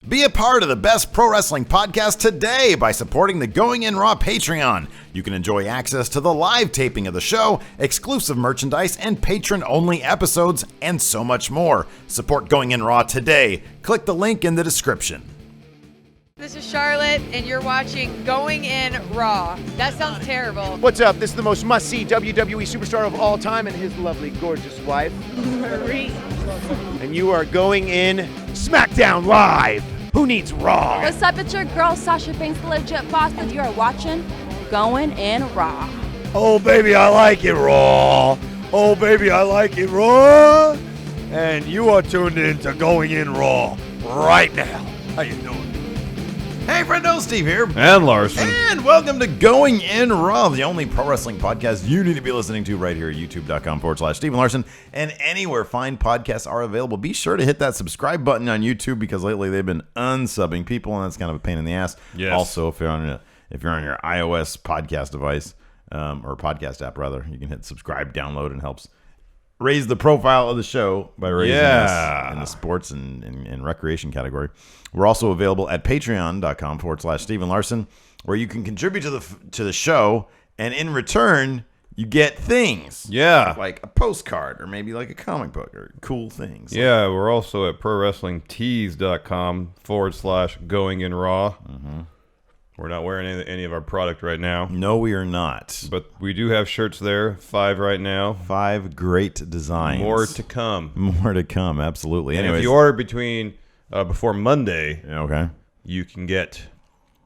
Be a part of the best pro wrestling podcast today by supporting the Going In Raw Patreon. You can enjoy access to the live taping of the show, exclusive merchandise, and patron-only episodes, and so much more. Support Going In Raw today. Click the link in the description. This is Charlotte, and you're watching Going In Raw. That sounds terrible. What's up? This is the most must-see WWE superstar of all time and his lovely, gorgeous wife, Marie. and you are going in SmackDown Live. Who needs Raw? What's up? It's your girl, Sasha Banks, the legit boss, and you are watching Going In Raw. Oh, baby, I like it Raw. Oh, baby, I like it Raw. And you are tuned in to Going In Raw right now. How you doing? Hey, friendo, Steve here. And Larson. And welcome to Going In Raw, the only pro wrestling podcast you need to be listening to right here at youtube.com/Stephen Larson. And anywhere fine podcasts are available, be sure to hit that subscribe button on YouTube because lately they've been unsubbing people, and that's kind of a pain in the ass. Yes. Also, if you're on your iOS podcast device, or podcast app rather, you can hit subscribe, download, and helps raise the profile of the show by raising us in the sports and recreation category. We're also available at patreon.com/Stephen Larson, where you can contribute to the show, and in return, you get things. Yeah. Like a postcard, or maybe like a comic book, or cool things. Yeah, we're also at prowrestlingtees.com/Going In Raw. Mm-hmm. We're not wearing any of our product right now. No, we are not. But we do have shirts there, 5 right now. 5 great designs. More to come. More to come, absolutely. And Anyways, if you order before Monday, okay, you can get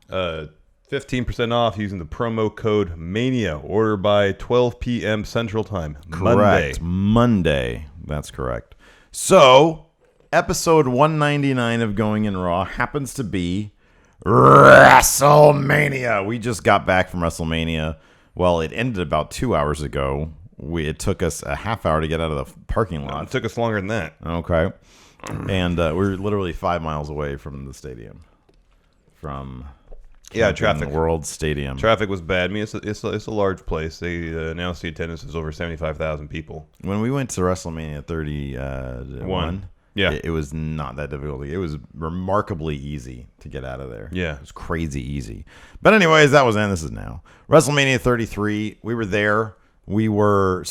15% off using the promo code MANIA. Order by 12 p.m. Central Time. Correct. Monday. That's correct. So, episode 199 of Going In Raw happens to be Wrestlemania. We just got back from Wrestlemania. Well, it ended about 2 hours ago. It took us a half hour to get out of the parking lot. It took us longer than that. Okay. And we're literally 5 miles away from the stadium. From traffic. World Stadium. Traffic was bad. I mean, it's a large place. They announced the attendance is over 75,000 people. When we went to WrestleMania 31, yeah, it was not that difficult. It was remarkably easy to get out of there. Yeah. It was crazy easy. But anyways, that was then. This is now. WrestleMania 33, we were there. Our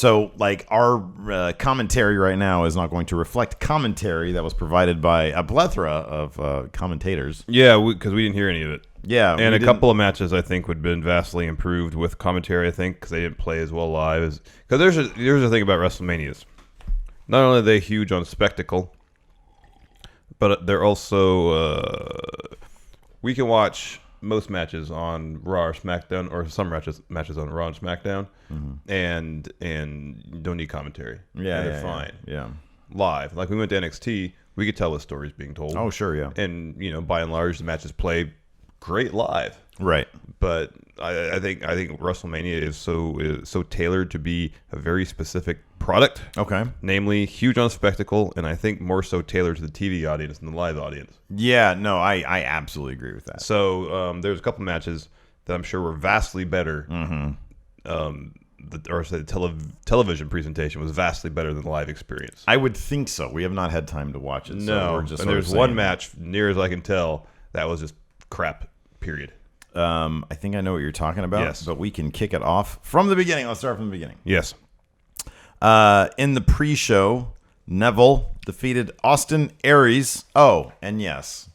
commentary right now is not going to reflect commentary that was provided by a plethora of commentators. Yeah, because we didn't hear any of it. Yeah. And a couple of matches, I think, would have been vastly improved with commentary, I think, because they didn't play as well live. Because here's the thing about WrestleManias. Not only are they huge on spectacle, but they're also... we can watch most matches on Raw or SmackDown, or some matches on Raw and SmackDown, and you don't need commentary. Yeah, and they're fine. Yeah. Live. Like we went to NXT, we could tell the stories being told. Oh, sure, yeah. And, by and large, the matches play great live. Right. But I think WrestleMania is so tailored to be a very specific product. Okay. Namely, huge on spectacle, and I think more so tailored to the TV audience than the live audience. Yeah, no, I absolutely agree with that. So there's a couple matches that I'm sure were vastly better. The television presentation was vastly better than the live experience. I would think so. We have not had time to watch it. No, so we're just and there's one match, near as I can tell, that was just crap, period. I think I know what you're talking about, yes. But we can kick it off from the beginning. Let's start from the beginning. Yes. In the pre-show, Neville defeated Austin Aries. Oh, and yes,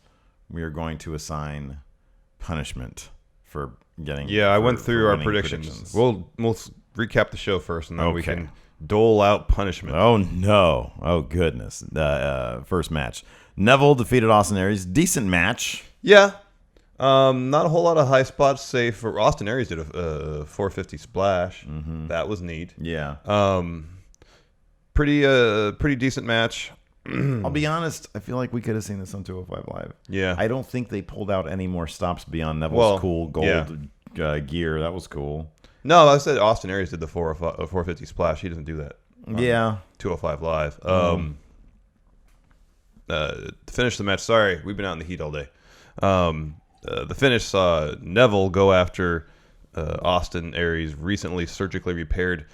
we are going to assign punishment for getting... Yeah, I went through our predictions. We'll recap the show first, and then we can dole out punishment. Oh, no. Oh, goodness. First match. Neville defeated Austin Aries. Decent match. Yeah. Not a whole lot of high spots, save for Austin Aries did a 450 splash. Mm-hmm. That was neat. Yeah. Pretty decent match. I'll be honest, I feel like we could have seen this on 205 Live. Yeah. I don't think they pulled out any more stops beyond Neville's cool gold gear. That was cool. No, I said Austin Aries did the 450 splash. He doesn't do that. Yeah. 205 Live. To finish the match, sorry, we've been out in the heat all day. The finish saw Neville go after Austin Aries' recently surgically repaired,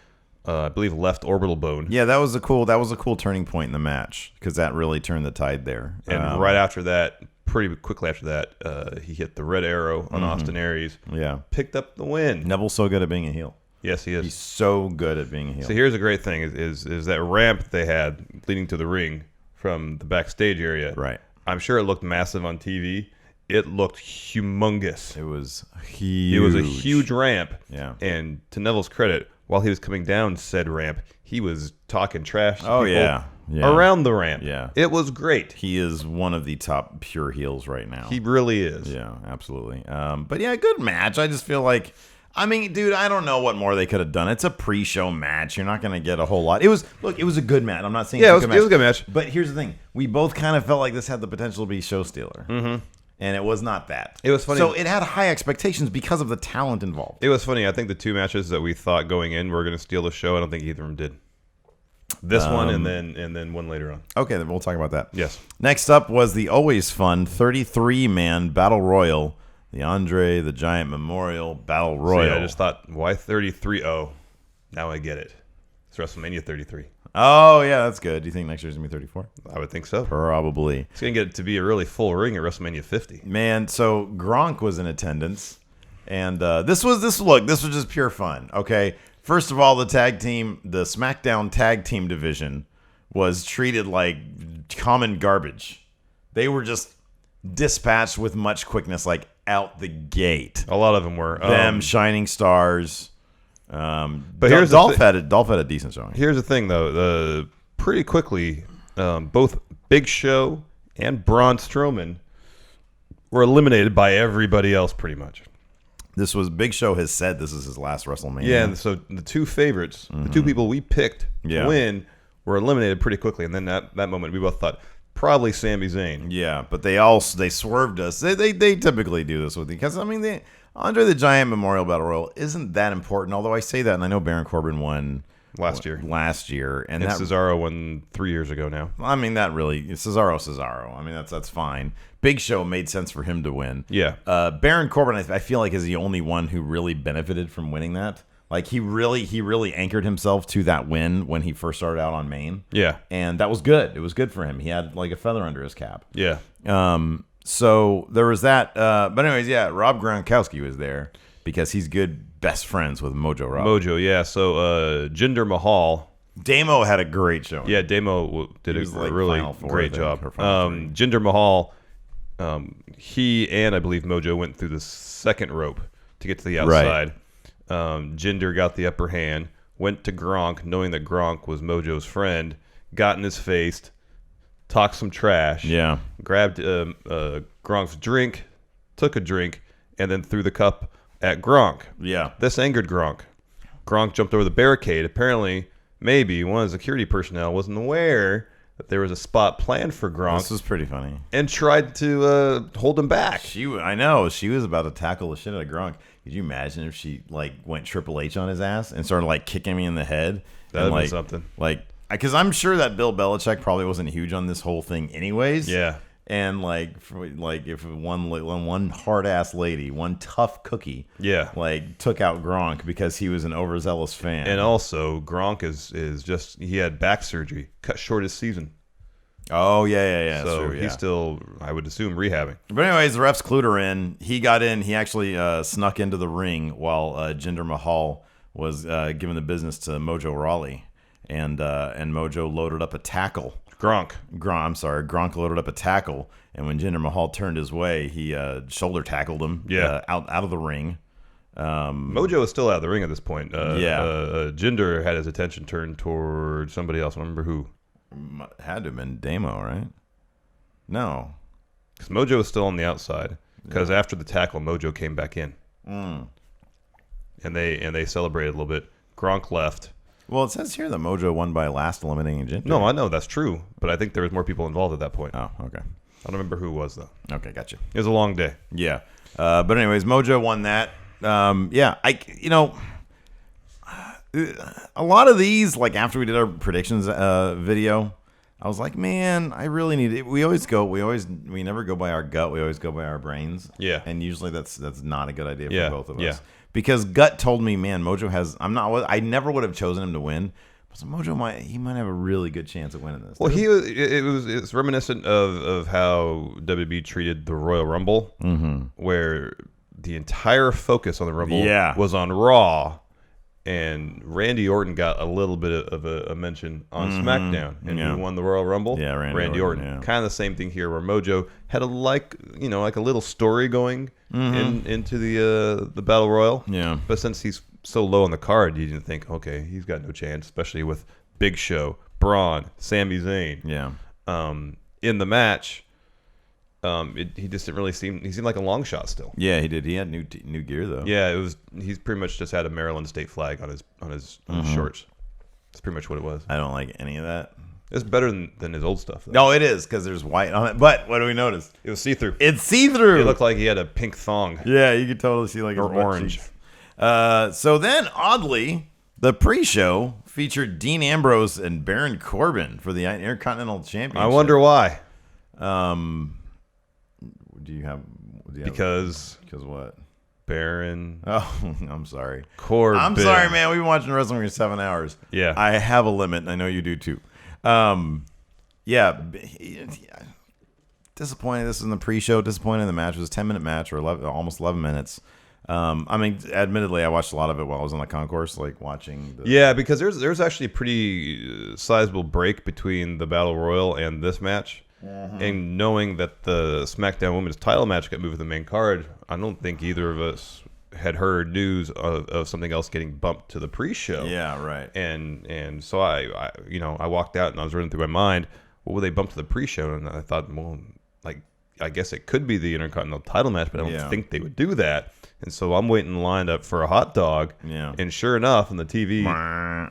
I believe, left orbital bone. Yeah, that was a cool turning point in the match because that really turned the tide there. And right after that, pretty quickly after that, he hit the red arrow on Austin Aries. Yeah. Picked up the win. Neville's so good at being a heel. Yes, he is. He's so good at being a heel. So here's a great thing is that ramp they had leading to the ring from the backstage area. Right. I'm sure it looked massive on TV. It looked humongous. It was huge. It was a huge ramp. Yeah. And to Neville's credit, while he was coming down said ramp, he was talking trash to people yeah. around the ramp. Yeah. It was great. He is one of the top pure heels right now. He really is. Yeah, absolutely. But yeah, good match. I just feel like, I mean, dude, I don't know what more they could have done. It's a pre-show match. You're not going to get a whole lot. It was a good match. I'm not saying it was a good match. But here's the thing. We both kind of felt like this had the potential to be show stealer. Mm-hmm. And it was not that. It was funny. So it had high expectations because of the talent involved. It was funny. I think the two matches that we thought going in were going to steal the show, I don't think either of them did. This one and then one later on. Okay, then we'll talk about that. Yes. Next up was the always fun 33-man Battle Royal, the Andre the Giant Memorial Battle Royal. See, I just thought, why 33? Oh, now I get it. It's WrestleMania 33. Oh, yeah, that's good. Do you think next year's going to be 34? I would think so. Probably. It's going to get it to be a really full ring at WrestleMania 50. Man, so Gronk was in attendance, and this was just pure fun. Okay, first of all, the SmackDown tag team division was treated like common garbage. They were just dispatched with much quickness, like out the gate. A lot of them were Them shining stars. But here's Dolph had a decent showing. Here's the thing, though. Pretty quickly, both Big Show and Braun Strowman were eliminated by everybody else, pretty much. This was Big Show has said this is his last WrestleMania. Yeah, and so the two favorites, the two people we picked to win, were eliminated pretty quickly. And then that moment, we both thought probably Sami Zayn. Yeah, but they swerved us. They typically do this with you because I mean Andre the Giant Memorial Battle Royal isn't that important. Although I say that, and I know Baron Corbin won last year, and Cesaro won 3 years ago now. I mean, that really Cesaro. I mean, that's fine. Big Show made sense for him to win. Yeah. Baron Corbin, I feel like, is the only one who really benefited from winning that. Like he really anchored himself to that win when he first started out on Main. Yeah. And that was good. It was good for him. He had like a feather under his cap. Yeah. So there was that. But anyways, yeah, Rob Gronkowski was there because he's good best friends with Mojo Rob. Mojo, yeah. So Jinder Mahal. Damo had a great show. Yeah, Damo did a really great job. Jinder Mahal, he and I believe Mojo went through the second rope to get to the outside. Right. Jinder got the upper hand, went to Gronk, knowing that Gronk was Mojo's friend, got in his face, talked some trash. Yeah. Grabbed Gronk's drink, took a drink, and then threw the cup at Gronk. Yeah. This angered Gronk. Gronk jumped over the barricade. Apparently, maybe one of the security personnel wasn't aware that there was a spot planned for Gronk. This was pretty funny. And tried to hold him back. I know. She was about to tackle the shit out of Gronk. Could you imagine if she went Triple H on his ass and started kicking me in the head? That would be something. Because I'm sure that Bill Belichick probably wasn't huge on this whole thing anyways. Yeah. And if one hard ass lady, one tough cookie, took out Gronk because he was an overzealous fan. And also Gronk is just, he had back surgery, cut short his season. Oh yeah. So he's still, I would assume, rehabbing. But anyways, the refs clued her in. He got in. He actually snuck into the ring while Jinder Mahal was giving the business to Mojo Rawley, and Mojo loaded up a tackle. Gronk loaded up a tackle, and when Jinder Mahal turned his way, he shoulder tackled him out of the ring. Mojo is still out of the ring at this point. Jinder had his attention turned toward somebody else. I don't remember who. Had to have been Damo, right? No. Because Mojo was still on the outside. Because after the tackle, Mojo came back in. And they celebrated a little bit. Gronk left. Well, it says here that Mojo won by last eliminating Jinder. No, I know that's true, but I think there was more people involved at that point. Oh, okay. I don't remember who it was though. Okay, gotcha. It was a long day. Yeah, but anyways, Mojo won that. A lot of these, after we did our predictions video, I was like, man, I really need it. We never go by our gut. We always go by our brains. Yeah, and usually that's not a good idea for both of us. Because gut told me, man, Mojo has. I never would have chosen him to win, So Mojo might have a really good chance of winning this. Well, it's reminiscent of how WWE treated the Royal Rumble, where the entire focus on the Rumble was on Raw, and Randy Orton got a little bit of a mention on SmackDown, and who won the Royal Rumble? Yeah, Randy Orton. Yeah. Kind of the same thing here, where Mojo had a little story going into the Battle Royal. Yeah, but since he's so low on the card, you didn't think, okay, he's got no chance, especially with Big Show, Braun, Sami Zayn. Yeah. In the match, he just didn't really seem. He seemed like a long shot still. Yeah, he did. He had new gear though. Yeah, he's pretty much just had a Maryland state flag on his shorts. That's pretty much what it was. I don't like any of that. It's better than his old stuff, though. No, it is, because there's white on it. But what do we notice? It was see-through. It's see-through. It looked like he had a pink thong. Yeah, you could totally see like or orange. So then, oddly, the pre-show featured Dean Ambrose and Baron Corbin for the Intercontinental Championship. I wonder why. Because what? Baron. Oh, I'm sorry. Corbin. I'm sorry, man. We've been watching wrestling for 7 hours. Yeah. I have a limit, and I know you do too. Yeah. Disappointed. This is in the pre-show. Disappointed in the match. It was a 10-minute match, or almost 11 minutes. I mean, admittedly, I watched a lot of it while I was on the concourse, like watching. Yeah, because there's actually a pretty sizable break between the Battle Royal and this match. And knowing that the SmackDown Women's Title match got moved to the main card, I don't think either of us had heard news of something else getting bumped to the pre-show. Yeah, right. And so I walked out and I was running through my mind, what would they bump to the pre-show? And I thought, well, like, I guess it could be the Intercontinental Title match, but I don't think they would do that. And so I'm waiting lined up for a hot dog. Yeah. And sure enough, on the TV.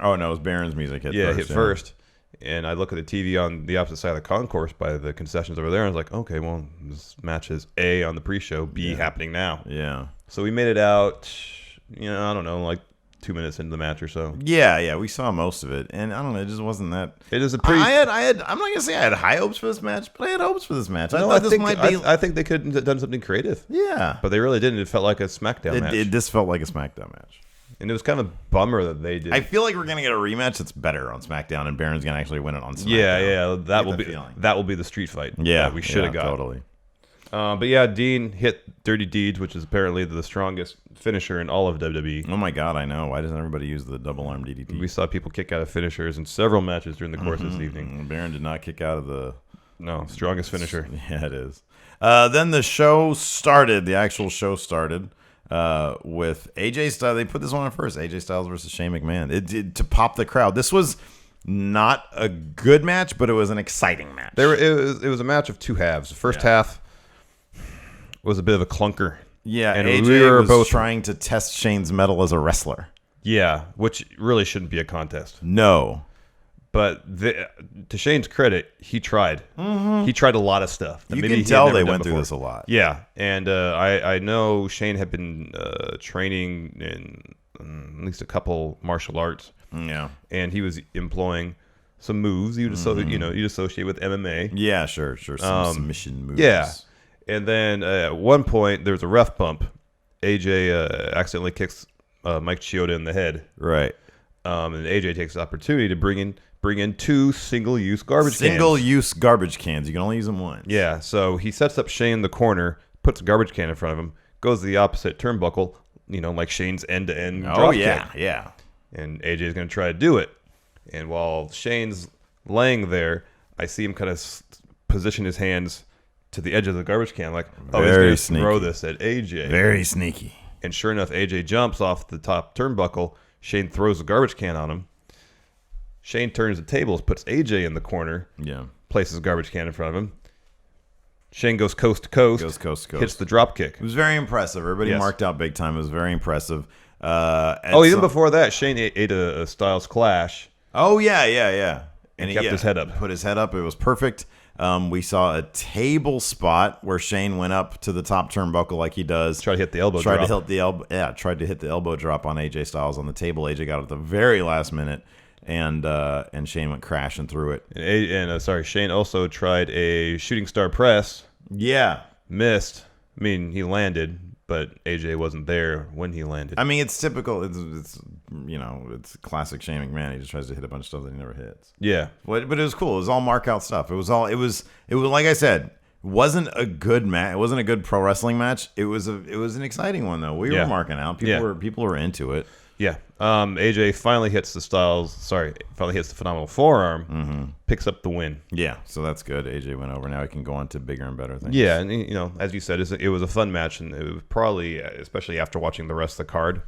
Oh, no, it was Baron's music hit first. Hit first. And I look at the TV on the opposite side of the concourse by the concessions over there, and I was like, okay, well, this match is A on the pre-show, B happening now. Yeah. So we made it out, I don't know, like 2 minutes into the match or so. Yeah, we saw most of it, and I don't know, it just wasn't that. It is a pretty. I had. I'm not gonna say I had high hopes for this match, but I had hopes for this match. I thought this might be. I think they could have done something creative. Yeah, but they really didn't. It felt like a SmackDown match. This felt like a SmackDown match. And it was kind of a bummer that they did. I feel like we're gonna get a rematch that's better on SmackDown, and Baron's gonna actually win it on SmackDown. Yeah, that will be the street fight. Yeah, we should have got totally. But yeah, Dean hit Dirty Deeds, which is apparently the strongest finisher in all of WWE. Oh my God, I know. Why doesn't everybody use the double arm DDT? We saw people kick out of finishers in several matches during the course of this evening. Baron did not kick out of the strongest finisher. Yeah, it is. Then the show started. The actual show started. With AJ Styles. They put this one on first. AJ Styles versus Shane McMahon. It did to pop the crowd. This was not a good match, but it was an exciting match. It was a match of two halves. The first half was a bit of a clunker. Yeah, and AJ was both trying to test Shane's mettle as a wrestler. Yeah, which really shouldn't be a contest. No. But to Shane's credit, he tried. He tried a lot of stuff. You can tell they went through this a lot. Yeah, and I know Shane had been training in at least a couple martial arts. Yeah, and he was employing some moves you'd associate with MMA. Yeah, sure, some submission moves. Yeah, and then at one point there was a ref bump. AJ accidentally kicks Mike Chioda in the head. Right, and AJ takes the opportunity to bring in two single-use garbage cans. Single-use garbage cans. You can only use them once. Yeah, so he sets up Shane in the corner, puts a garbage can in front of him, goes to the opposite turnbuckle, like Shane's end-to-end drop kick. Yeah. And AJ's going to try to do it. And while Shane's laying there, I see him kind of position his hands to the edge of the garbage can, like, he's going to throw this at AJ. Very sneaky. And sure enough, AJ jumps off the top turnbuckle. Shane throws the garbage can on him. Shane turns the tables, puts AJ in the corner, places a garbage can in front of him. Shane goes coast to coast. Hits the drop kick. It was very impressive. Everybody marked out big time. It was very impressive. Even before that, Shane ate a Styles Clash. Oh, yeah. And he kept his head up. Put his head up. It was perfect. We saw a table spot where Shane went up to the top turnbuckle like he does. Tried to hit the elbow drop. Tried to hit the elbow drop on AJ Styles on the table. AJ got it at the very last minute. And Shane went crashing through it. Shane also tried a shooting star press. Yeah. Missed. He landed, but AJ wasn't there when he landed. It's typical. It's it's classic Shane McMahon. He just tries to hit a bunch of stuff that he never hits. Yeah. But it was cool. It was all mark out stuff. It was like I said, wasn't a good match. It wasn't a good pro wrestling match. It was an exciting one though. We were marking out. People were into it. Yeah. AJ finally hits the phenomenal forearm, picks up the win. Yeah, so that's good. AJ went over. Now he can go on to bigger and better things. Yeah, and as you said, it was a fun match, and it was probably, especially after watching the rest of the card,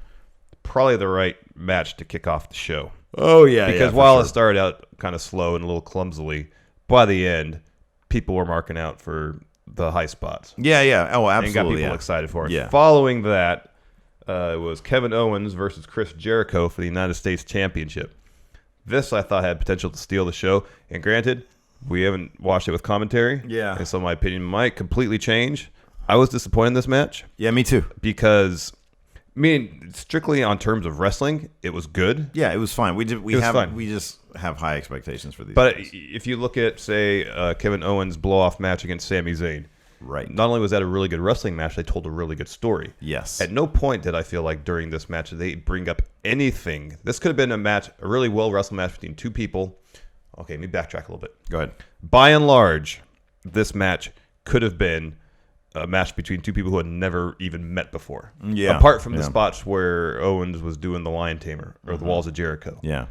probably the right match to kick off the show. Oh yeah, because while it started out kind of slow and a little clumsily, by the end, people were marking out for the high spots. Yeah. Oh, absolutely. And got people excited for it. Yeah. Following that, it was Kevin Owens versus Chris Jericho for the United States Championship. This I thought had potential to steal the show. And granted, we haven't watched it with commentary. Yeah. And so my opinion might completely change. I was disappointed in this match. Yeah, me too. Because, strictly on terms of wrestling, it was good. Yeah, it was fine. We just have high expectations for these. But guys. if you look at, say, Kevin Owens' blow-off match against Sami Zayn, right. Not only was that a really good wrestling match, they told a really good story. Yes. At no point did I feel like during this match they bring up anything. This could have been a really well-wrestled match between two people. Okay, let me backtrack a little bit. Go ahead. By and large, this match could have been a match between two people who had never even met before. Yeah. Apart from the spots where Owens was doing the Lion Tamer or the Walls of Jericho. Yeah.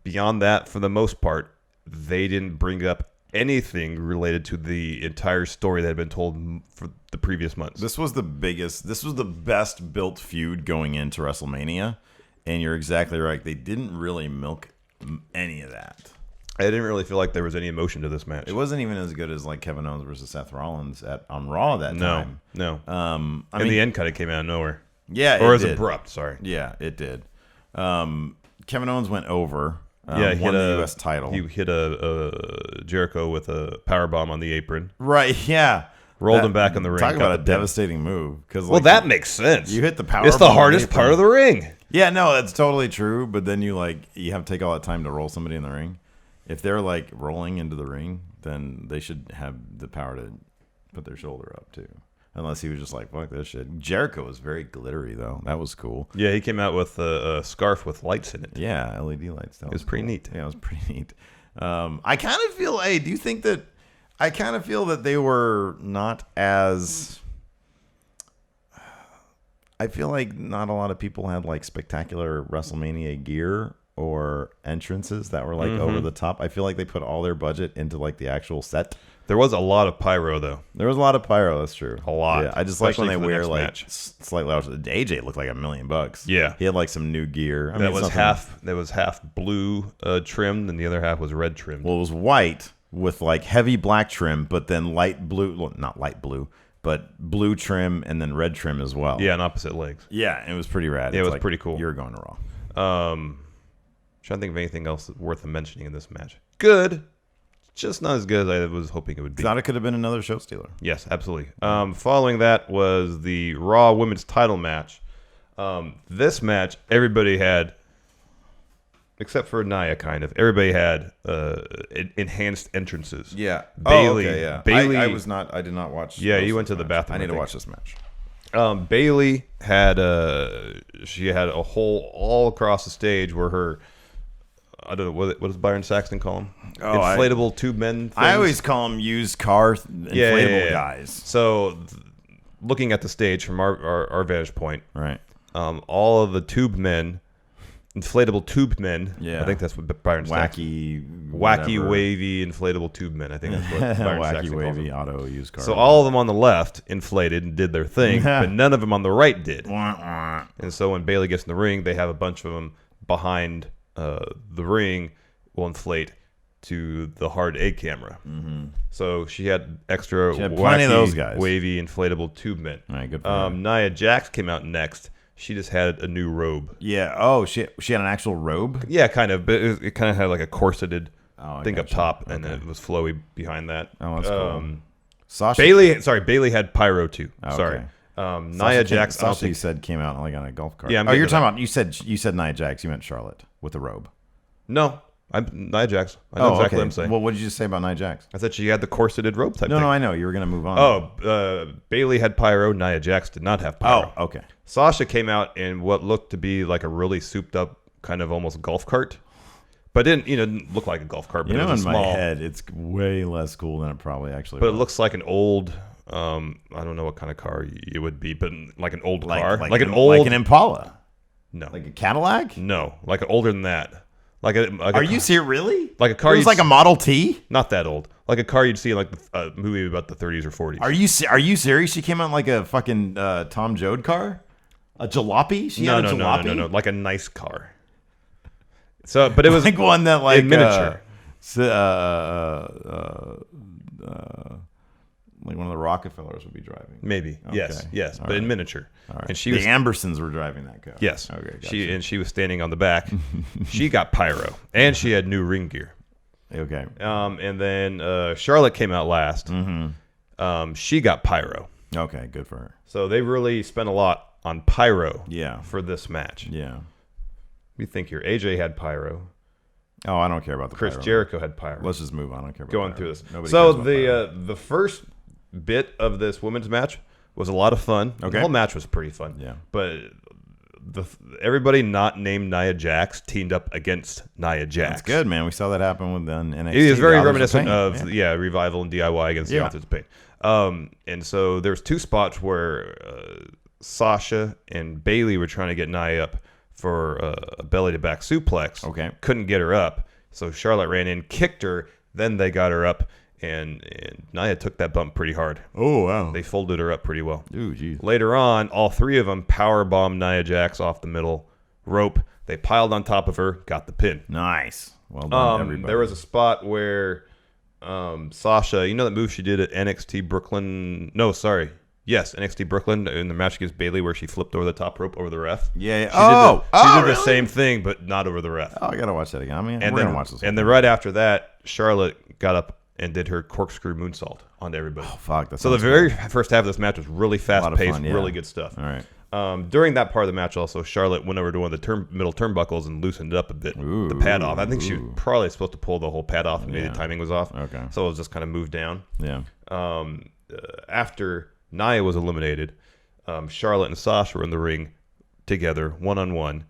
Beyond that, for the most part, they didn't bring up anything related to the entire story that had been told for the previous months. This was the best built feud going into WrestleMania, and you're exactly right. They didn't really milk any of that. I didn't really feel like there was any emotion to this match. It wasn't even as good as like Kevin Owens versus Seth Rollins on Raw that time. No. I mean, mean, the end cut it came out of nowhere. Yeah, or it as did. Abrupt. Sorry. Yeah, it did. Kevin Owens went over. He won the U.S. title. He hit a Jericho with a powerbomb on the apron. Right, yeah. Rolled him back in the ring. Talk about a devastating move. Well, that makes sense. You hit the powerbomb. It's the hardest part of the ring. Yeah, no, that's totally true. But then you have to take all that time to roll somebody in the ring. If they're like rolling into the ring, then they should have the power to put their shoulder up too. Unless he was just like, fuck this shit. Jericho was very glittery, though. That was cool. Yeah, he came out with a scarf with lights in it. Yeah, LED lights. It was pretty neat. Yeah, it was pretty neat. I kind of feel, do you think that, I kind of feel that they were not as, I feel like not a lot of people had like spectacular WrestleMania gear or entrances that were like over the top. I feel like they put all their budget into like the actual set. There was a lot of pyro, though. There was a lot of pyro. That's true. A lot. Yeah, I just like when they Especially for the wear next like match. slightly larger. AJ looked like $1 million. Yeah. He had like some new gear. That was half blue trimmed, and the other half was red trimmed. Well, it was white with like heavy black trim, but then light blue. Well, not light blue, but blue trim and then red trim as well. Yeah, on opposite legs. Yeah, it was pretty rad. Yeah, it was like, pretty cool. You're going to Raw. Trying to think of anything else worth mentioning in this match. Good. Just not as good as I was hoping it would be. Thought it could have been another show stealer. Yes, absolutely. Following that was the Raw Women's Title match. This match, everybody had, except for Nia, kind of. Everybody had enhanced entrances. Yeah, Bailey. Oh, okay, yeah. Bailey. I did not watch. Yeah, you went to the bathroom. I need to think. watch this match. Bailey had she had a hole all across the stage where her. I don't know what does Byron Saxton call them? Inflatable tube men. Things? I always call them used car inflatable guys. So, looking at the stage from our vantage point, right? All of the tube men, inflatable tube men. Yeah, I think that's what Byron Saxton. Wacky, wavy, inflatable tube men. I think that's what Byron wacky, Saxton calls wavy, them. auto used car. So all of them on the left inflated and did their thing, but none of them on the right did. And so when Bailey gets in the ring, they have a bunch of them behind. The ring will inflate to the hard A camera. Mm-hmm. So she had extra plenty of those guys. Wavy inflatable tube men. All right, good for her. Nia Jax came out next. She just had a new robe. Yeah. Oh, she had an actual robe? Yeah, kind of. But it kind of had like a corseted thing up top, okay. And then it was flowy behind that. Oh, that's cool. Sasha Bailey had pyro too. Okay. Sorry. Nia Jax. Sasha, you said came out like on a golf cart. Yeah. You're talking about you said Nia Jax. You meant Charlotte with the robe. No. Nia Jax. I know exactly what I'm saying. Well, what did you just say about Nia Jax? I said she had the corseted rope type thing. No, I know. You were going to move on. Bailey had pyro. Nia Jax did not have pyro. Oh, okay. Sasha came out in what looked to be like a really souped up kind of almost golf cart. But didn't look like a golf cart. But it was in small. my head, it's way less cool than it probably actually was. was. It looks like an old, I don't know what kind of car it would be, but like an old car. Like an Impala. No. Like a Cadillac? No. Like older than that. Are you serious? Really? Like a car. It was like a Model T? Not that old. Like a car you'd see in like a movie about the 30s or 40s. Are you serious? She came out in like a fucking Tom Joad car? A jalopy? She had a jalopy? No. Like a nice car. So, but it was like one that like in miniature. Like one of the Rockefellers would be driving. Maybe. Okay. Yes, All but right. in miniature. All right. And she the was Ambersons were driving that car. Yes. Okay. Gotcha. She was standing on the back. She got pyro and she had new ring gear. Okay. And then Charlotte came out last. Mm-hmm. She got pyro. Okay, good for her. So they really spent a lot on pyro. Yeah. For this match. Yeah. We think here AJ had pyro. Oh, I don't care about the Chris pyro. Jericho had pyro. Let's just move on. I don't care about going pyro. through this. Nobody So cares about pyro. the first bit of this women's match was a lot of fun. Okay. The whole match was pretty fun. Yeah. But everybody not named Nia Jax teamed up against Nia Jax. That's good, man. We saw that happen with NXT. It is very The Authors reminiscent Pain. of Revival and DIY against the Authors of Pain. And so there's two spots where Sasha and Bailey were trying to get Nia up for a belly to back suplex. Okay. Couldn't get her up. So Charlotte ran in, kicked her, then they got her up, and Nia took that bump pretty hard. Oh, wow. They folded her up pretty well. Ooh, geez. Later on, all three of them power bombed Nia Jax off the middle rope. They piled on top of her, got the pin. Nice. Well done, everybody. There was a spot where Sasha, you know that move she did at NXT Brooklyn? No, sorry. Yes, NXT Brooklyn in the match against Bailey where she flipped over the top rope over the ref. Yeah. She did the really? same thing, but not over the ref. Oh, I gotta watch that again. I mean, And we're then, gonna watch this. and then right after that, Charlotte got up and did her corkscrew moonsault onto everybody. Oh, fuck. So the very first half of this match was really fast-paced, fun, yeah. really good stuff. All right. During that part of the match, also, Charlotte went over to one of the middle turnbuckles and loosened it up a bit. The pad off. I think she was probably supposed to pull the whole pad off, and maybe the timing was off. Okay. So it was just kind of moved down. Yeah. After Nia was eliminated, Charlotte and Sasha were in the ring together, one-on-one.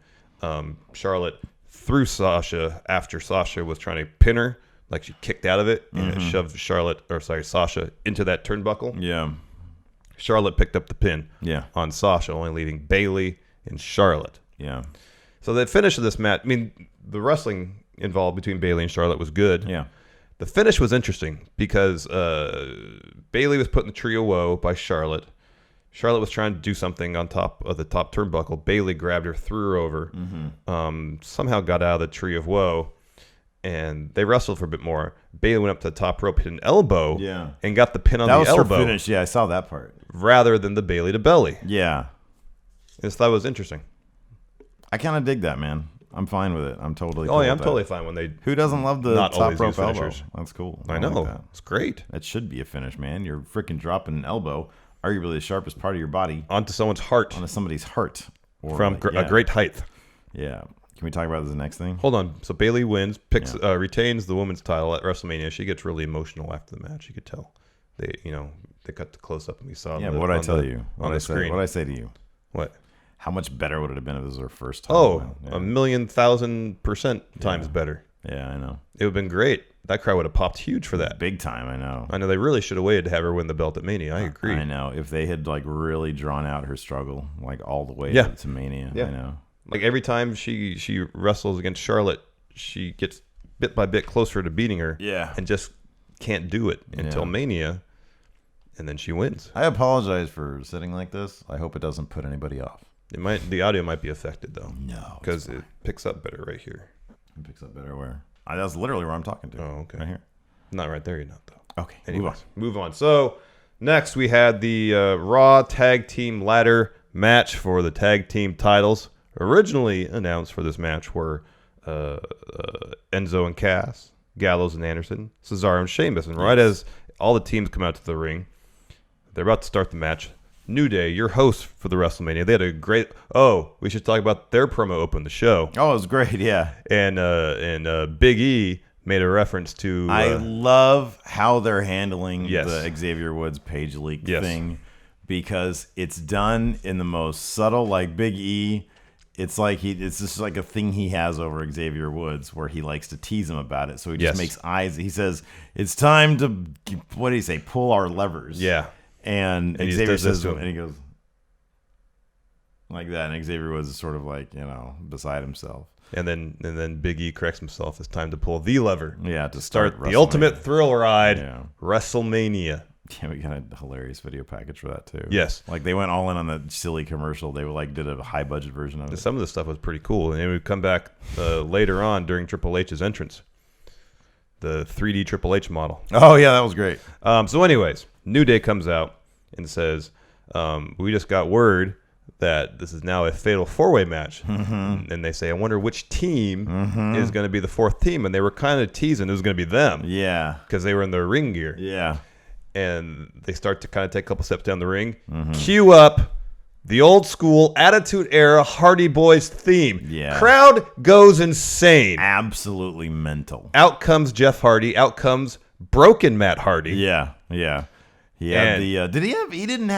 Charlotte threw Sasha after Sasha was trying to pin her, like she kicked out of it, and it shoved Sasha into that turnbuckle. Yeah. Charlotte picked up the pin Yeah. on Sasha, only leaving Bailey and Charlotte. Yeah. So the finish of this match, I mean, the wrestling involved between Bailey and Charlotte was good. Yeah. The finish was interesting because Bailey was put in the tree of woe by Charlotte. Charlotte was trying to do something on top of the top turnbuckle. Bailey grabbed her, threw her over, somehow got out of the tree of woe, and they wrestled for a bit more. Bailey went up to the top rope, hit an elbow, and got the pin on That the was elbow. her finish. Yeah, I saw that part. Rather than the Bailey to belly. Yeah. I thought it was interesting. I kind of dig that, man. I'm fine with it. I'm totally. Oh cool yeah, with I'm totally that. fine when they. Who doesn't love the not top always rope use elbow? finishers. That's cool. I know. like that. It's great. That should be a finish, man. You're freaking dropping an elbow, arguably the sharpest part of your body, Onto someone's heart onto somebody's heart. Or from a great height. Yeah. Can we talk about this next thing? Hold on. So Bailey wins, retains the women's title at WrestleMania. She gets really emotional after the match. You could tell. They cut the close up and we saw. Yeah. What did I tell you? On the screen. What did I say to you? What? How much better would it have been if this was her first time? Oh, 1,000,000% times better. Yeah, I know. It would have been great. That crowd would have popped huge for that. Big time, I know. I know they really should have waited to have her win the belt at Mania. I agree. I know. If they had like really drawn out her struggle, like all the way Yeah. to Mania, Yeah. I know. Like every time she wrestles against Charlotte, she gets bit by bit closer to beating her. Yeah. And just can't do it until Yeah. Mania, and then she wins. I apologize for sitting like this. I hope it doesn't put anybody off. The audio might be affected though. No, because it picks up better right here. It picks up better where? That's literally where I'm talking to. Oh, okay. Right here. Not right there, you're not though. Okay. Anyways, move on. So next we had the Raw Tag Team Ladder match for the tag team titles. Originally announced for this match were Enzo and Cass, Gallows and Anderson, Cesaro and Sheamus. And right as all the teams come out to the ring, they're about to start the match. New Day, your host for the WrestleMania, they had a great. Oh, we should talk about their promo open the show. Oh, it was great. Yeah. And Big E made a reference to. I love how they're handling Yes. the Xavier Woods page leak Yes. thing, because it's done in the most subtle. Like Big E, it's just like a thing he has over Xavier Woods, where he likes to tease him about it. So he just Yes. makes eyes. He says, "It's time to," what did he say? "Pull our levers." Yeah. And he just Xavier does this says, to him. and he goes like that, and Xavier Woods is sort of like, beside himself. And then Big E corrects himself. It's time to pull the lever. Yeah, to Start the WrestleMania. ultimate thrill ride, Yeah. WrestleMania. Yeah, we got a hilarious video package for that too. Yes. Like they went all in on the silly commercial. They did a high budget version of it. Some of the stuff was pretty cool. And then we come back later on during Triple H's entrance. The 3D Triple H model. Oh yeah, that was great. So anyways, New Day comes out and says, we just got word that this is now a fatal 4-way match. Mm-hmm. And they say, I wonder which team is going to be the fourth team. And they were kind of teasing it was going to be them. Yeah. Because they were in their ring gear. Yeah. And they start to kind of take a couple steps down the ring. Cue up the old school Attitude Era Hardy Boys theme. Yeah. Crowd goes insane. Absolutely mental. Out comes Jeff Hardy. Out comes broken Matt Hardy. Yeah. Yeah. He had he didn't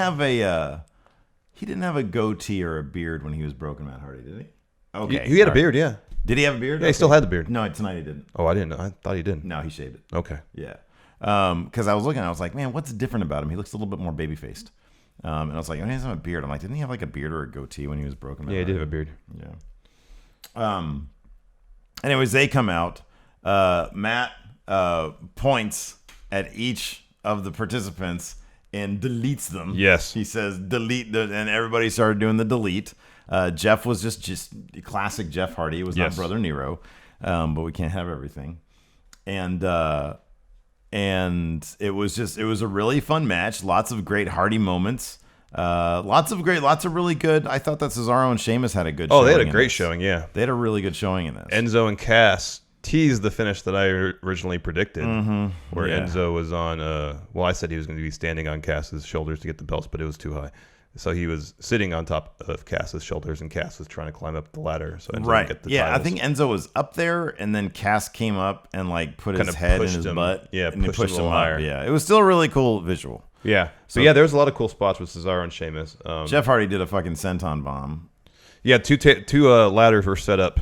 have a goatee or a beard when he was broken Matt Hardy, did he? Okay. He had a beard, yeah. Did he have a beard? Yeah, he still had the beard. No, tonight he didn't. Oh, I didn't know. I thought he didn't. No, he shaved it. Okay. Yeah. Because I was looking, I was like, man, what's different about him? He looks a little bit more baby faced. And I was like, oh, he doesn't have a beard. I'm like, didn't he have like a beard or a goatee when he was broken? Yeah, he did have a beard. Yeah. Anyways, they come out. Matt points at each of the participants and deletes them. Yes. He says delete, and everybody started doing the delete. Jeff was just classic Jeff Hardy. It was not Brother Nero, but we can't have everything. And it was a really fun match. Lots of great Hardy moments. Lots of really good. I thought that Cesaro and Sheamus had a good showing. Oh, they had a great showing, yeah. They had a really good showing in this. Enzo and Cass teased the finish that I originally predicted, where Enzo was on, I said he was going to be standing on Cass's shoulders to get the belts, but it was too high. So he was sitting on top of Cass's shoulders, and Cass was trying to climb up the ladder. So Enzo would get the titles. I think Enzo was up there, and then Cass came up and put his head in his butt. Yeah, and pushed him higher. up. Yeah, it was still a really cool visual. Yeah. So there was a lot of cool spots with Cesaro and Sheamus. Jeff Hardy did a fucking senton bomb. Yeah, two ladders were set up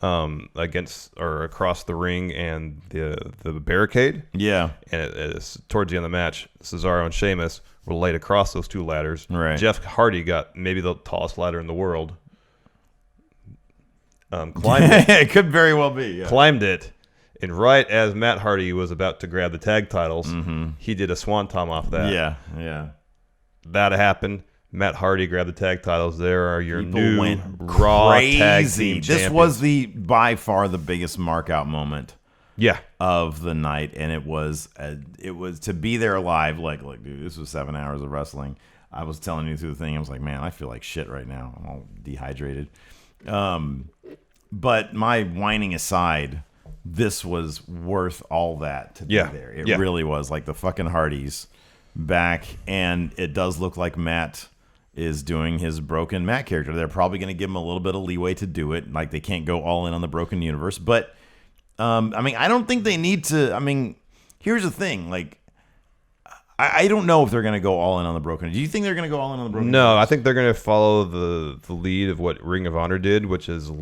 against or across the ring and the barricade. Yeah. And it's towards the end of the match, Cesaro and Sheamus were laid across those two ladders. Right. Jeff Hardy got maybe the tallest ladder in the world. Climbed it. It could very well be. Yeah. Climbed it. And right as Matt Hardy was about to grab the tag titles, he did a swanton off that. Yeah, yeah. That happened. Matt Hardy grabbed the tag titles. There are your People new went Raw crazy. Tag Team This champions. was by far the biggest mark out moment. Yeah. Of the night, and it was to be there live. Like, dude, this was 7 hours of wrestling. I was telling you through the thing. I was like, man, I feel like shit right now. I'm all dehydrated. But my whining aside, this was worth all that to be there. It really was. Like the fucking Hardys back, and it does look like Matt is doing his broken Matt character. They're probably going to give him a little bit of leeway to do it. Like they can't go all in on the broken universe, but. I don't think they need to. Here's the thing. Like, I don't know if they're going to go all in on the broken. Do you think they're going to go all in on the broken? No, I think they're going to follow the lead of what Ring of Honor did, which is This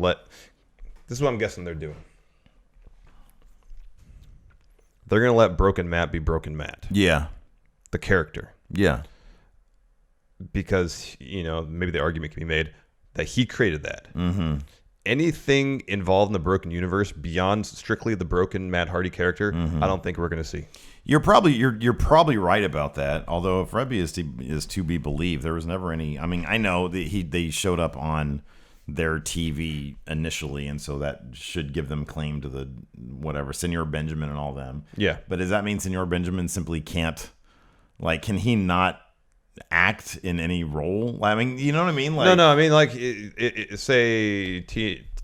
is what I'm guessing they're doing. They're going to let Broken Matt be Broken Matt. Yeah. The character. Yeah. Because, maybe the argument can be made that he created that. Mm-hmm. Anything involved in the broken universe beyond strictly the broken Matt Hardy character, I don't think we're going to see. You're probably right about that. Although if Rebbe is to be believed, there was never any. I know that they showed up on their TV initially, and so that should give them claim to the whatever Senor Benjamin and all them. Yeah, but does that mean Senor Benjamin simply can't? Like, can he not act in any role? You know what I mean? Like, no. Say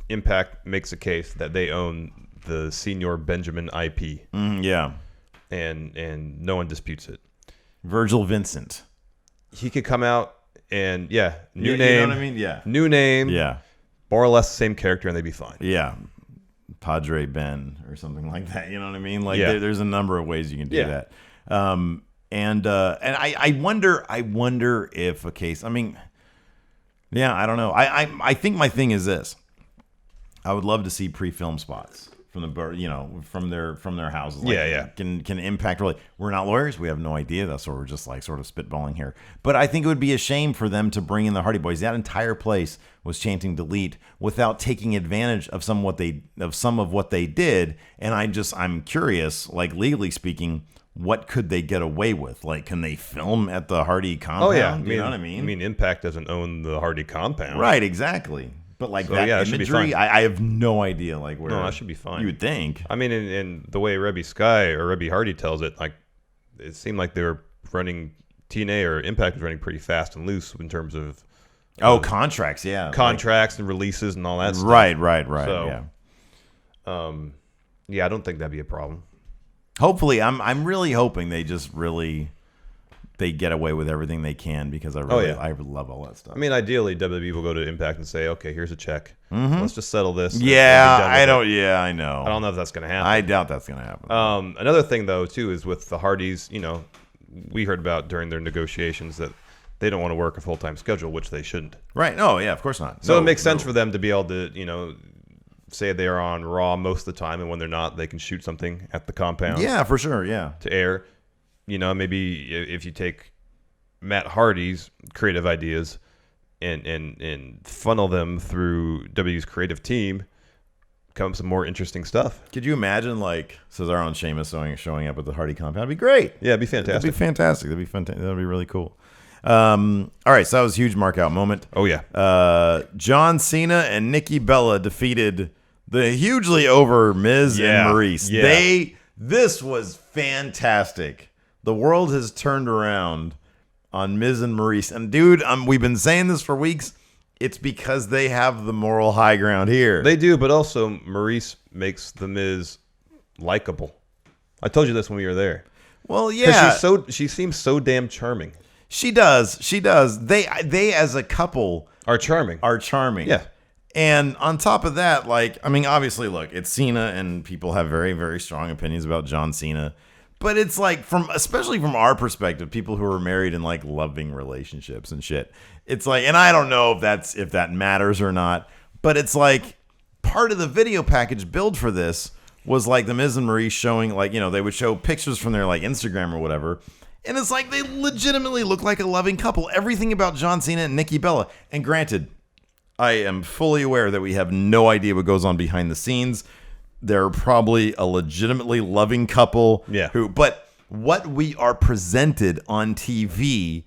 Impact makes a case that they own the Senor Benjamin IP. Yeah, and no one disputes it. Virgil Vincent, he could come out And new You name. know what I mean? Yeah. New name. Yeah. More or less the same character, and they'd be fine. Yeah. Padre Ben or something like that. You know what I mean? Like there's a number of ways you can do that. And I wonder if a case. I mean, I don't know. I think my thing is this. I would love to see pre-film spots from the from their houses. Like, can Impact really? We're not lawyers. We have no idea. That's what we're just like sort of spitballing here. But I think it would be a shame for them to bring in the Hardy Boys. That entire place was chanting delete without taking advantage of some of what they did. And I'm curious, like legally speaking, what could they get away with? Like, can they film at the Hardy compound? Oh yeah, you know what I mean? I mean, Impact doesn't own the Hardy compound, right? Exactly. But like so, that it should be imagery, fine. I have no idea. Like where that should be fine. You would think. I mean, in the way Rebby Sky or Rebby Hardy tells it, like it seemed like they were running TNA or Impact was running pretty fast and loose in terms of contracts, and releases and all that stuff. Right. So, I don't think that'd be a problem. Hopefully, I'm really hoping they get away with everything they can because I love all that stuff. I mean, ideally, WWE will go to Impact and say, "Okay, here's a check. Let's just settle this." I know. I don't know if that's going to happen. I doubt that's going to happen. Another thing, though, too, is with the Hardys. We heard about during their negotiations that they don't want to work a full-time schedule, which they shouldn't. Right? No, of course not. So it makes sense for them to be able to, say they are on Raw most of the time, and when they're not, they can shoot something at the compound. Yeah, for sure. Yeah, to air. Maybe if you take Matt Hardy's creative ideas and funnel them through W's creative team, comes some more interesting stuff. Could you imagine like Cesaro and Sheamus showing up at the Hardy compound? It'd be great. Yeah, it'd be fantastic. That'd be fantastic. That'd be really cool. All right, so that was a huge mark out moment. Oh yeah. John Cena and Nikki Bella defeated the hugely over Miz and Maurice. Yeah. This was fantastic. The world has turned around on Miz and Maurice. And dude, we've been saying this for weeks. It's because they have the moral high ground here. They do, but also Maurice makes the Miz likable. I told you this when we were there. Well, yeah. She seems so damn charming. She does. They as a couple are charming. Yeah. And on top of that, obviously, look, it's Cena, and people have very, very strong opinions about John Cena. But it's like, especially from our perspective, people who are married in like loving relationships and shit. It's like, and I don't know if that matters or not, but it's like part of the video package build for this was like the Miz and Maurice showing they would show pictures from their like Instagram or whatever. And it's like they legitimately look like a loving couple. Everything about John Cena and Nikki Bella. And granted, I am fully aware that we have no idea what goes on behind the scenes. They're probably a legitimately loving couple. Yeah. But what we are presented on TV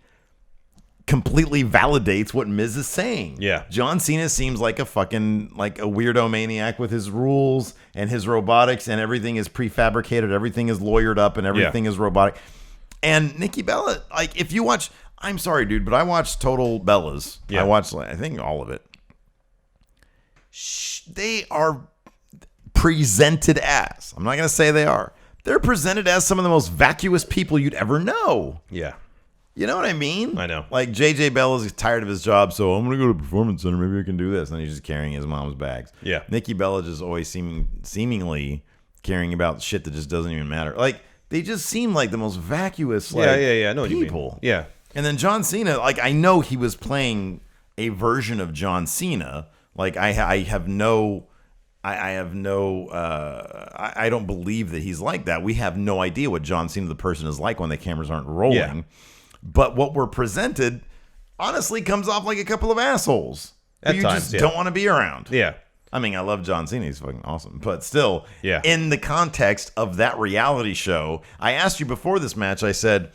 completely validates what Miz is saying. Yeah. John Cena seems like a fucking like a weirdo maniac with his rules and his robotics, and everything is prefabricated, everything is lawyered up, and everything is robotic. And Nikki Bella, like if you watch, I'm sorry, dude, but I watched Total Bellas. Yeah. I watched, I think, all of it. They are presented as, I'm not going to say they are, they're presented as some of the most vacuous people you'd ever know. Yeah. You know what I mean? I know. Like JJ Bell is tired of his job, so I'm going to go to the Performance Center. Maybe I can do this. And he's just carrying his mom's bags. Yeah. Nikki Bella just always seemingly caring about shit that just doesn't even matter. Like, they just seem like the most vacuous I know what people. you mean. Yeah. And then John Cena, like, I know he was playing a version of John Cena. Like, I don't believe that he's like that. We have no idea what John Cena the person is like when the cameras aren't rolling. Yeah. But what we're presented honestly comes off like a couple of assholes At who you times, just don't want to be around. Yeah. I mean, I love John Cena. He's fucking awesome. But still, Yeah. in the context of that reality show, I asked you before this match, I said,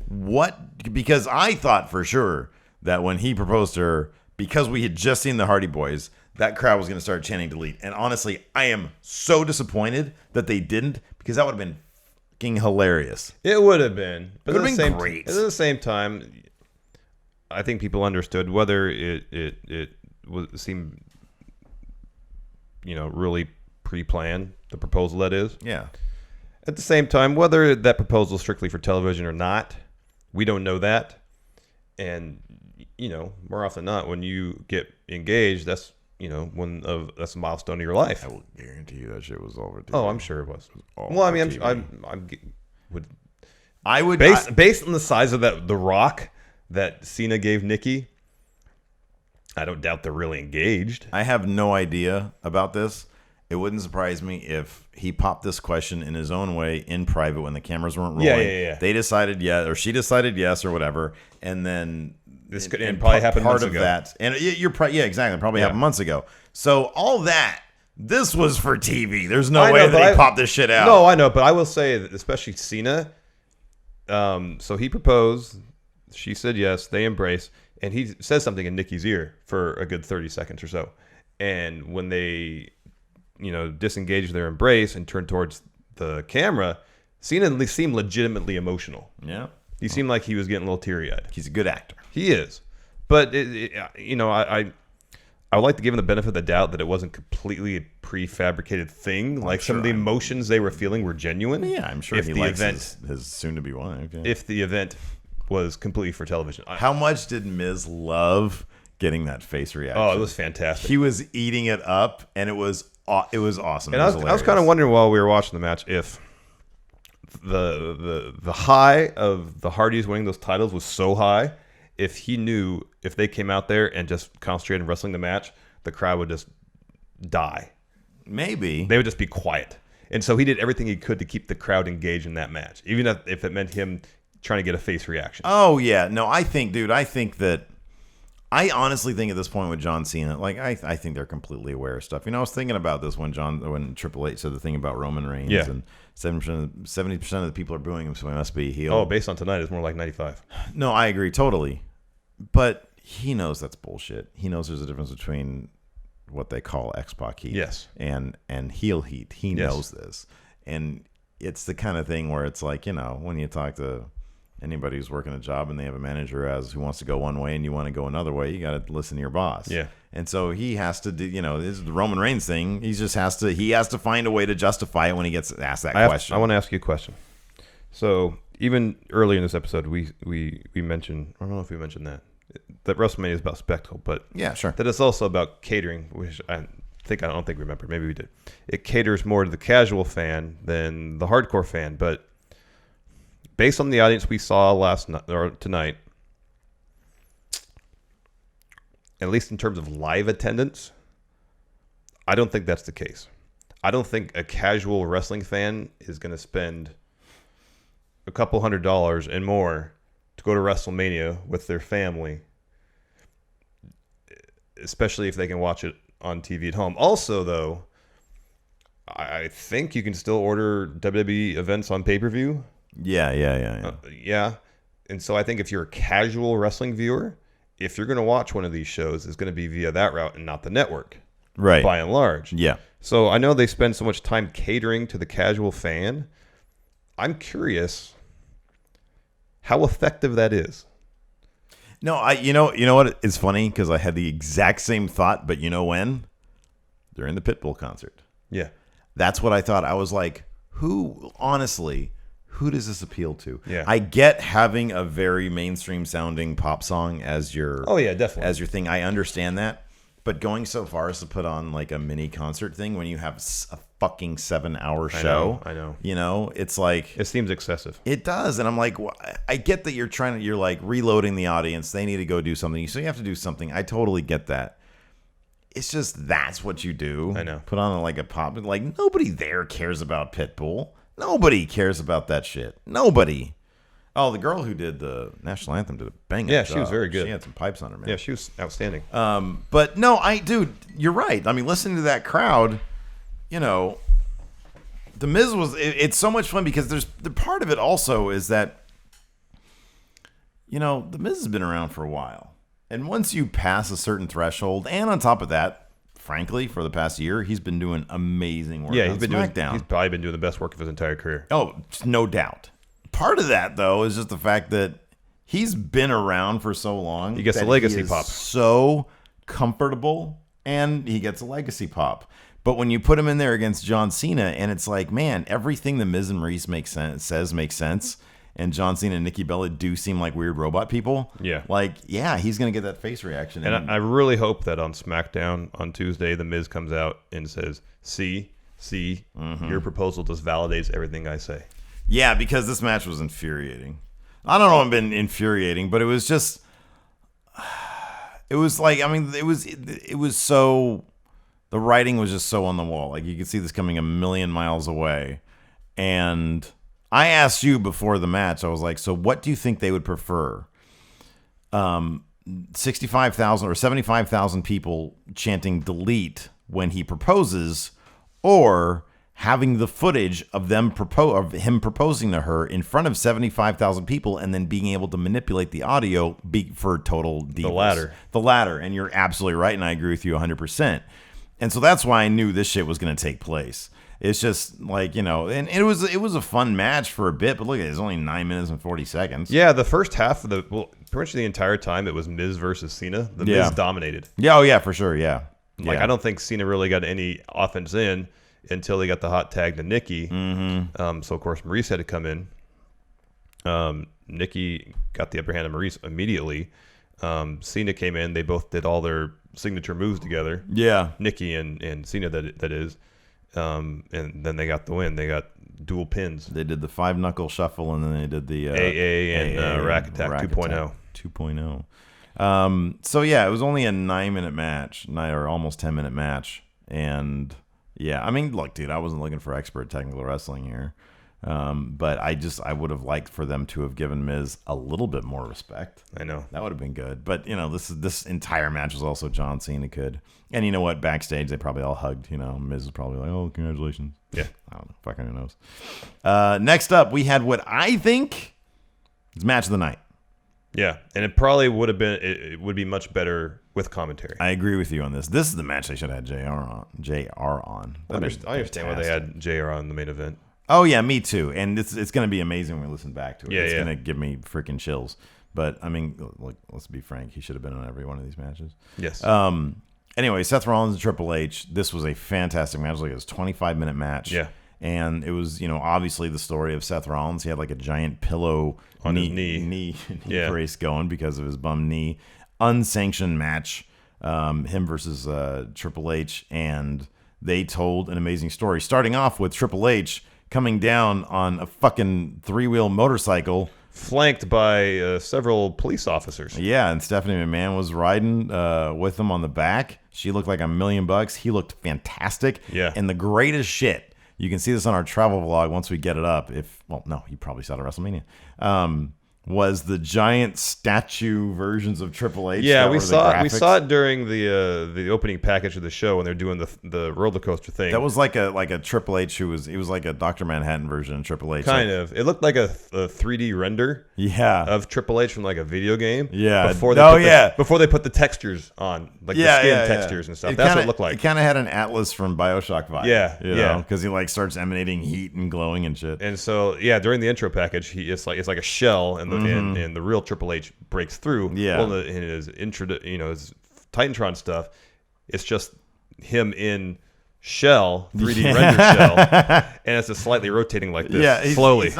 what? Because I thought for sure that when he proposed to her, because we had just seen the Hardy Boys, that crowd was going to start chanting delete. And honestly, I am so disappointed that they didn't, because that would have been fucking hilarious. It would have been. But It would have been great. At the same time, I think people understood whether it seemed, really pre-planned, the proposal that is. Yeah. At the same time, whether that proposal is strictly for television or not, we don't know that. And, more often than not, when you get engaged, that's that's a milestone of your life. I will guarantee you that shit was over. TV. Oh, I'm sure it was. All Well, I mean, I would based on the size of the rock that Cena gave Nikki. I don't doubt they're really engaged. I have no idea about this. It wouldn't surprise me if he popped this question in his own way in private when the cameras weren't rolling. Yeah. They decided yes, or she decided yes, or whatever, and then This could probably happen part months of ago. that. And exactly. Probably happened months ago. So all that, this was for TV. There's no way that he popped this shit out. No, I know, but I will say that especially Cena. So he proposed. She said yes. They embrace, and he says something in Nikki's ear for a good 30 seconds or so. And when they, disengage their embrace and turn towards the camera, Cena seemed legitimately emotional. Yeah. He seemed like he was getting a little teary-eyed. He's a good actor. He is. But, I would like to give him the benefit of the doubt that it wasn't completely a prefabricated thing. Like some of the emotions they were feeling were genuine. Yeah, I'm sure if he the likes event, his soon-to-be wife. Yeah. If the event was completely for television. How much did Miz love getting that face reaction? Oh, it was fantastic. He was eating it up, and it was awesome. And I was kind of wondering while we were watching the match if the high of the Hardys winning those titles was so high, if he knew if they came out there and just concentrated on wrestling the match, the crowd would just die. Maybe. They would just be quiet. And so he did everything he could to keep the crowd engaged in that match, even if it meant him trying to get a face reaction. Oh, yeah. No, I think I honestly think at this point with John Cena, like I think they're completely aware of stuff. I was thinking about this when Triple H said the thing about Roman Reigns, and 70% of the people are booing him, so he must be heel. Oh, based on tonight, it's more like 95. No, I agree totally, but he knows that's bullshit. He knows there's a difference between what they call X-Pac heat, and heel heat. He knows this, and it's the kind of thing where it's like when you talk to anybody who's working a job and they have a manager who wants to go one way and you want to go another way, you got to listen to your boss. Yeah. And so he has to do, this is the Roman Reigns thing. He has to find a way to justify it when he gets asked that question. I want to ask you a question. So even earlier in this episode, we mentioned, I don't know if we mentioned that WrestleMania is about spectacle, but yeah, sure. That it's also about catering, which I don't think we remember. Maybe we did. It caters more to the casual fan than the hardcore fan, but based on the audience we saw last night or tonight, at least in terms of live attendance, I don't think that's the case. I don't think a casual wrestling fan is going to spend a couple $100 and more to go to WrestleMania with their family, especially if they can watch it on TV at home. Also, though, I think you can still order WWE events on pay-per-view. Yeah. And so I think if you're a casual wrestling viewer, if you're going to watch one of these shows, it's going to be via that route and not the network. Right. By and large. Yeah. So I know they spend so much time catering to the casual fan. I'm curious how effective that is. No, you know what? It's funny because I had the exact same thought, but when? During the Pitbull concert. Yeah. That's what I thought. I was like, who does this appeal to? Yeah. I get having a very mainstream sounding pop song as your definitely as your thing. I understand that. But going so far as to put on like a mini concert thing when you have a fucking 7-hour show. I know. It's like it seems excessive. It does. And I'm like, well, I get that you're like reloading the audience. They need to go do something. So you have to do something. I totally get that. It's just that's what you do. I know. Put on like a pop. Like nobody there cares about Pitbull. Nobody cares about that shit. Nobody. Oh, the girl who did the national anthem did a bang. Yeah, she was very good. She had some pipes on her, man. Yeah, she was outstanding. But no, dude, you're right. I mean, listening to that crowd, The Miz it's so much fun because there's the part of it also is that, The Miz has been around for a while. And once you pass a certain threshold, and on top of that, frankly, for the past year, he's been doing amazing work. Yeah, he's SmackDown. He's probably been doing the best work of his entire career. Oh, no doubt. Part of that, though, is just the fact that he's been around for so long. He gets a legacy pop. So comfortable, and he gets a legacy pop. But when you put him in there against John Cena, and it's like, man, everything the Miz and Maurice makes sense. and John Cena and Nikki Bella do seem like weird robot people. Yeah. Like, yeah, he's going to get that face reaction. And I really hope that on SmackDown on Tuesday, The Miz comes out and says, see, your proposal just validates everything I say. Yeah, because this match was infuriating. I don't know if it's been infuriating, but it was just... It was like, I mean, it was so... The writing was just so on the wall. Like, you could see this coming a million miles away. And I asked you before the match, I was like, so what do you think they would prefer? 65,000 or 75,000 people chanting delete when he proposes, or having the footage of him proposing to her in front of 75,000 people and then being able to manipulate the audio for total divas. The latter. And you're absolutely right, and I agree with you 100%. And so that's why I knew this shit was going to take place. It's just like, and it was a fun match for a bit, but look at it, it's only 9 minutes and 40 seconds. Yeah, the first half of pretty much the entire time it was Miz versus Cena. Miz dominated. Yeah, oh yeah, for sure, yeah. Like, I don't think Cena really got any offense in until he got the hot tag to Nikki. Mm-hmm. So, of course, Maurice had to come in. Nikki got the upper hand of Maurice immediately. Cena came in. They both did all their signature moves together. Yeah. Nikki and Cena, that is. And then they got the win. They got dual pins. They did the 5-knuckle shuffle, and then they did the AA and Rack Attack 2.0. 2.0. So, yeah, it was only a 9-minute match, or almost 10-minute match. And, yeah, I mean, look, dude, I wasn't looking for expert technical wrestling here. But I would have liked for them to have given Miz a little bit more respect. I know. That would have been good. But, this entire match was also John Cena could. And you know what? Backstage, they probably all hugged. Miz was probably like, oh, congratulations. Yeah. I don't know. Fucking who knows. Next up, we had what I think is match of the night. Yeah, and it probably would have been. It would be much better with commentary. I agree with you on this. This is the match they should have had JR on. I understand why they had JR on the main event. Oh yeah, me too. And it's going to be amazing when we listen back to it. Yeah, it's going to give me freaking chills. But I mean, look, let's be frank. He should have been on every one of these matches. Yes. Anyway, Seth Rollins and Triple H. This was a fantastic match. Like, it was a 25-minute match. Yeah. And it was, obviously the story of Seth Rollins. He had like a giant pillow on his knee brace going because of his bum knee. Unsanctioned match. Him versus Triple H, and they told an amazing story. Starting off with Triple H coming down on a fucking 3-wheel motorcycle, flanked by several police officers. Yeah, and Stephanie McMahon was riding with him on the back. She looked like $1 million. He looked fantastic. Yeah. And the greatest shit, you can see this on our travel vlog once we get it up. You probably saw it at WrestleMania. Was the giant statue versions of Triple H. Yeah, we saw it during the opening package of the show when they're doing the roller coaster thing. That was like a Triple H it was like a Dr. Manhattan version of Triple H. Kind of. It looked like a 3D render. Yeah. Of Triple H from like a video game. Yeah. Before they put the textures on, like the skin textures and stuff. That's what it looked like. It kind of had an Atlas from BioShock vibe. Yeah. Because he like starts emanating heat and glowing and shit. And so during the intro package, it's like a shell and the real Triple H breaks through. Yeah. Well, in his his Titantron stuff, it's just him in shell, 3D render shell, and it's just slightly rotating like this. Yeah, slowly.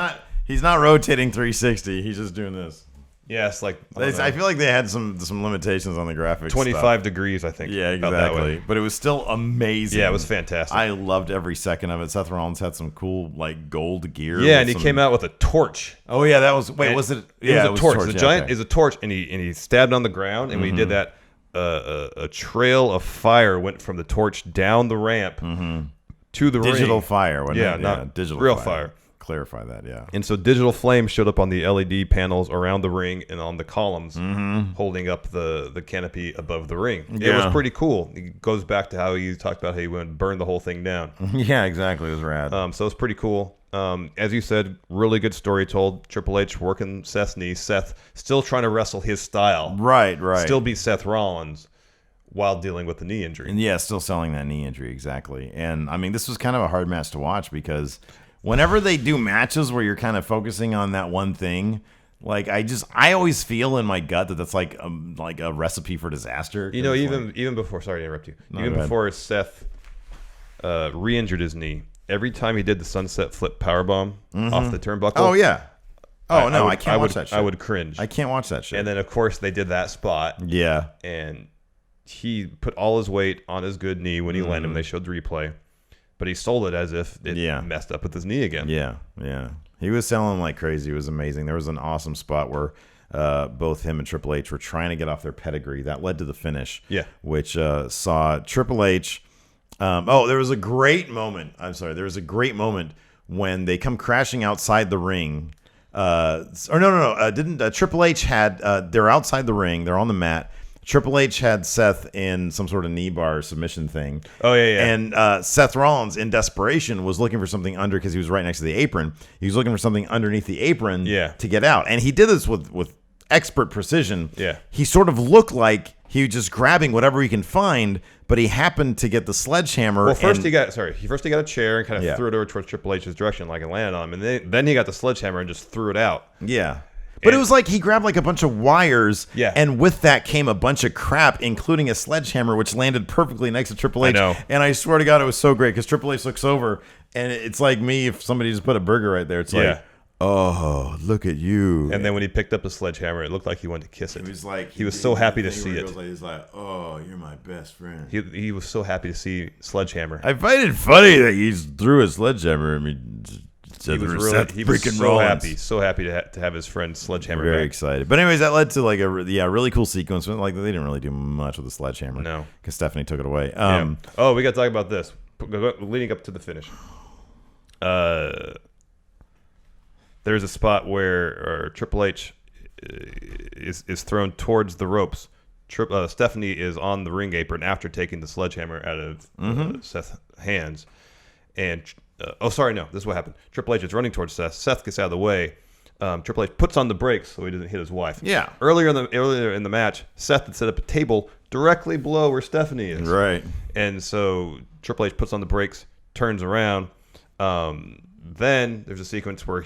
He's not rotating 360. He's just doing this. Yeah, it's like I feel like they had some limitations on the graphics. 25 degrees, I think. Yeah, exactly. But it was still amazing. Yeah, it was fantastic. I loved every second of it. Seth Rollins had some cool like gold gear. Yeah, and he came out with a torch. Oh yeah, that was. Wait, was it? Yeah, it was a torch. The giant is a torch, and he stabbed on the ground, and when he did that, a trail of fire went from the torch down the ramp to the digital ring. Fire. Not digital real fire. fire. Clarify that, yeah. And so digital flame showed up on the LED panels around the ring and on the columns, holding up the canopy above the ring. Yeah. It was pretty cool. It goes back to how you talked about how you went and burned the whole thing down. Yeah, exactly. It was rad. So it's pretty cool. As you said, really good story told. Triple H working Seth's knee. Seth still trying to wrestle his style. Right. Still beat Seth Rollins while dealing with the knee injury. And yeah, still selling that knee injury, exactly. And I mean, this was kind of a hard match to watch because whenever they do matches where you're kind of focusing on that one thing, like I always feel in my gut that that's like a recipe for disaster. Even before, sorry to interrupt you. Before Seth re-injured his knee, every time he did the sunset flip powerbomb off the turnbuckle. Oh yeah. Oh, no, I can't watch that shit. I would cringe. I can't watch that shit. And then, of course, they did that spot. Yeah. And he put all his weight on his good knee when he landed. They showed the replay. But he sold it as if it messed up with his knee again. Yeah, yeah. He was selling like crazy. It was amazing. There was an awesome spot where both him and Triple H were trying to get off their pedigree. That led to the finish. Yeah. Which saw Triple H. There was a great moment. I'm sorry. There was a great moment when they come crashing outside the ring. Didn't Triple H had they're outside the ring, they're on the mat. Triple H had Seth in some sort of knee bar submission thing. Oh yeah. And Seth Rollins in desperation was looking for something under, because he was right next to the apron. He was looking for something underneath the apron to get out. And he did this with expert precision. Yeah. He sort of looked like he was just grabbing whatever he can find, but he happened to get the sledgehammer. Well, he got a chair and kind of threw it over towards Triple H's direction, like it landed on him, and then he got the sledgehammer and just threw it out. Yeah. But it was like he grabbed like a bunch of wires, and with that came a bunch of crap, including a sledgehammer, which landed perfectly next to Triple H. I know. And I swear to God, it was so great, because Triple H looks over, and it's like me if somebody just put a burger right there. It's like, oh, look at you. And then when he picked up the sledgehammer, it looked like he wanted to kiss it. He was so happy to see it. He's like, oh, you're my best friend. He was so happy to see Sledgehammer. I find it funny that he threw a sledgehammer. I mean, he was so happy to have his friend Sledgehammer Very back. excited. But anyways, that led to like a really cool sequence. Like, they didn't really do much with the sledgehammer. No. Because Stephanie took it away. We got to talk about this. Leading up to the finish. There's a spot where Triple H is thrown towards the ropes. Stephanie is on the ring apron after taking the sledgehammer out of Seth's hands. And this is what happened. Triple H is running towards Seth. Seth gets out of the way. Triple H puts on the brakes so he doesn't hit his wife. Yeah. Earlier in the match, Seth had set up a table directly below where Stephanie is. Right. And so Triple H puts on the brakes, turns around. Then there's a sequence where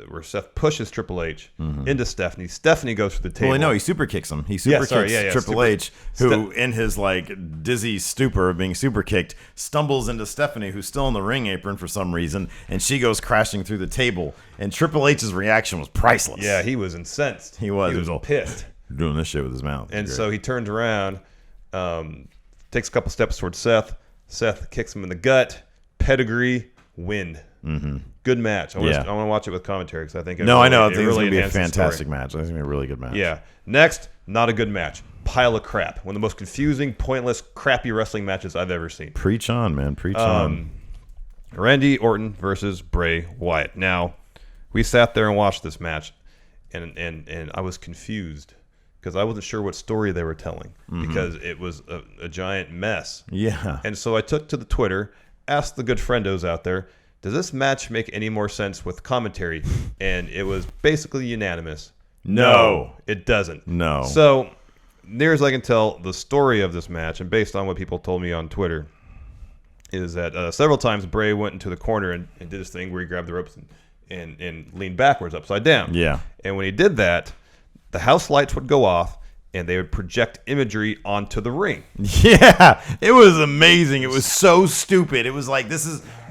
where Seth pushes Triple H into Stephanie. Stephanie goes for the table. Well, no, he super kicks him. He super kicks Triple H, who in his like dizzy stupor of being super kicked, stumbles into Stephanie, who's still in the ring apron for some reason, and she goes crashing through the table. And Triple H's reaction was priceless. Yeah, he was incensed. He was all pissed. Doing this shit with his mouth. And so he turns around, takes a couple steps towards Seth. Seth kicks him in the gut. Pedigree, win. Good match. I want to watch it with commentary, because I think I think it's going to be a fantastic match. I think it's going to be a really good match. Yeah. Next, not a good match. Pile of crap. One of the most confusing, pointless, crappy wrestling matches I've ever seen. Preach on, man. Preach on. Randy Orton versus Bray Wyatt. Now, we sat there and watched this match, and I was confused, because I wasn't sure what story they were telling, because it was a giant mess. Yeah. And so I took to the Twitter, asked the good friendos out there, does this match make any more sense with commentary? And it was basically unanimous. No, it doesn't. No. So, near as I can tell, the story of this match, and based on what people told me on Twitter, is that several times Bray went into the corner and did this thing where he grabbed the ropes and leaned backwards, upside down. Yeah. And when he did that, the house lights would go off, and they would project imagery onto the ring. Yeah, it was amazing. It was so stupid. It was like,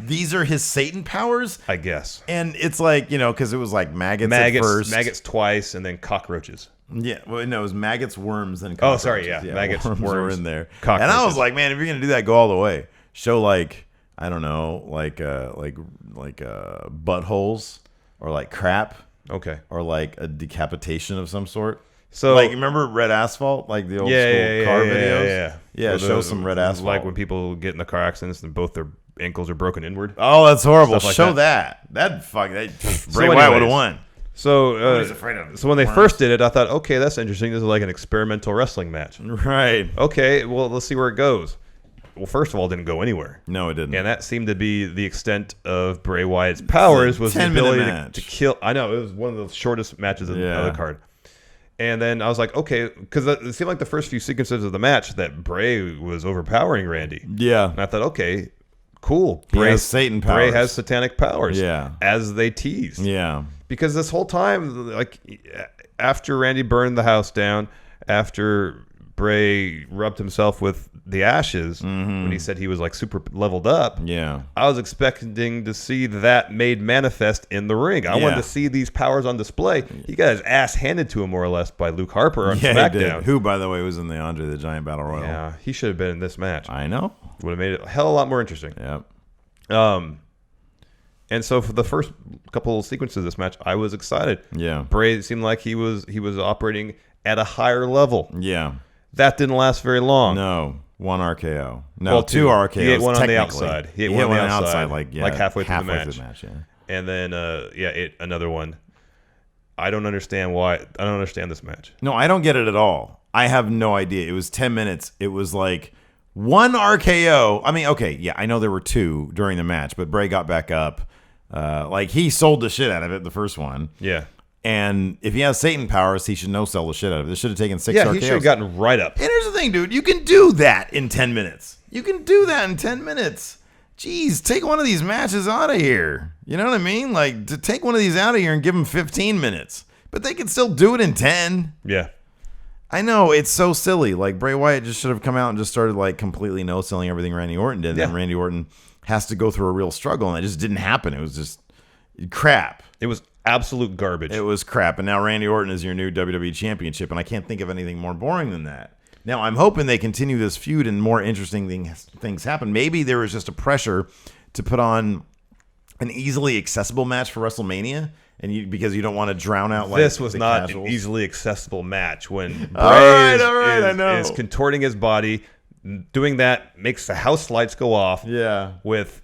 these are his Satan powers? I guess. And it's like, because it was like maggots at first. Maggots twice, and then cockroaches. Yeah, well, no, it was maggots, worms, and cockroaches. Oh, sorry, yeah. Maggots, worms were in there. And I was like, man, if you're going to do that, go all the way. Show like, I don't know, like buttholes, or like crap. Okay. Or like a decapitation of some sort. So, like, remember Red Asphalt, like the old school car videos? Yeah. Show some Red Asphalt. Like when people get in the car accidents and both their ankles are broken inward. Oh, that's horrible. Like show that. Bray Wyatt would have won. So, so when they first did it, I thought, okay, that's interesting. This is like an experimental wrestling match. Right. Okay, well, let's see where it goes. Well, first of all, it didn't go anywhere. No, it didn't. And that seemed to be the extent of Bray Wyatt's powers, was the ability to kill. I know, it was one of the shortest matches of the card. And then I was like, okay, because it seemed like the first few sequences of the match that Bray was overpowering Randy. Yeah. And I thought, okay, cool. Bray has Satan powers. Bray has satanic powers. Yeah. As they teased. Yeah. Because this whole time, like, after Randy burned the house down, after Bray rubbed himself with the ashes when he said he was like super leveled up. Yeah. I was expecting to see that made manifest in the ring. I wanted to see these powers on display. He got his ass handed to him more or less by Luke Harper on SmackDown. He did. Who, by the way, was in the Andre the Giant Battle Royal. Yeah, he should have been in this match. I know. Would have made it a hell of a lot more interesting. Yep. And so for the first couple of sequences of this match, I was excited. Yeah. Bray seemed like he was operating at a higher level. Yeah. That didn't last very long. No. One RKO. No, Well, two RKOs. He hit one on the technically. outside. He hit one on the outside like halfway through the match. Yeah. And then another one. I don't understand why. I don't understand this match. No, I don't get it at all. I have no idea. It was 10 minutes. It was like one RKO. I mean, okay, yeah, I know there were two during the match, but Bray got back up. Like, he sold the shit out of it, the first one. Yeah. And if he has Satan powers, he should no-sell the shit out of it. This should have taken 6 RKOs. Yeah, he should have gotten right up. And here's the thing, dude. You can do that in 10 minutes. You can do that in 10 minutes. Jeez, take one of these matches out of here. You know what I mean? Like, to take one of these out of here and give them 15 minutes. But they can still do it in 10. Yeah. I know, it's so silly. Like, Bray Wyatt just should have come out and just started, like, completely no-selling everything Randy Orton did. Yeah. And Randy Orton has to go through a real struggle, and it just didn't happen. It was just crap. It was absolute garbage. It was crap. And now Randy Orton is your new WWE Championship, and I can't think of anything more boring than that. Now, I'm hoping they continue this feud and more interesting things happen. Maybe there was just a pressure to put on an easily accessible match for WrestleMania, and because you don't want to drown out like this was the not casuals. an easily accessible match when Bray I know. is contorting his body. Doing that makes the house lights go off. Yeah. With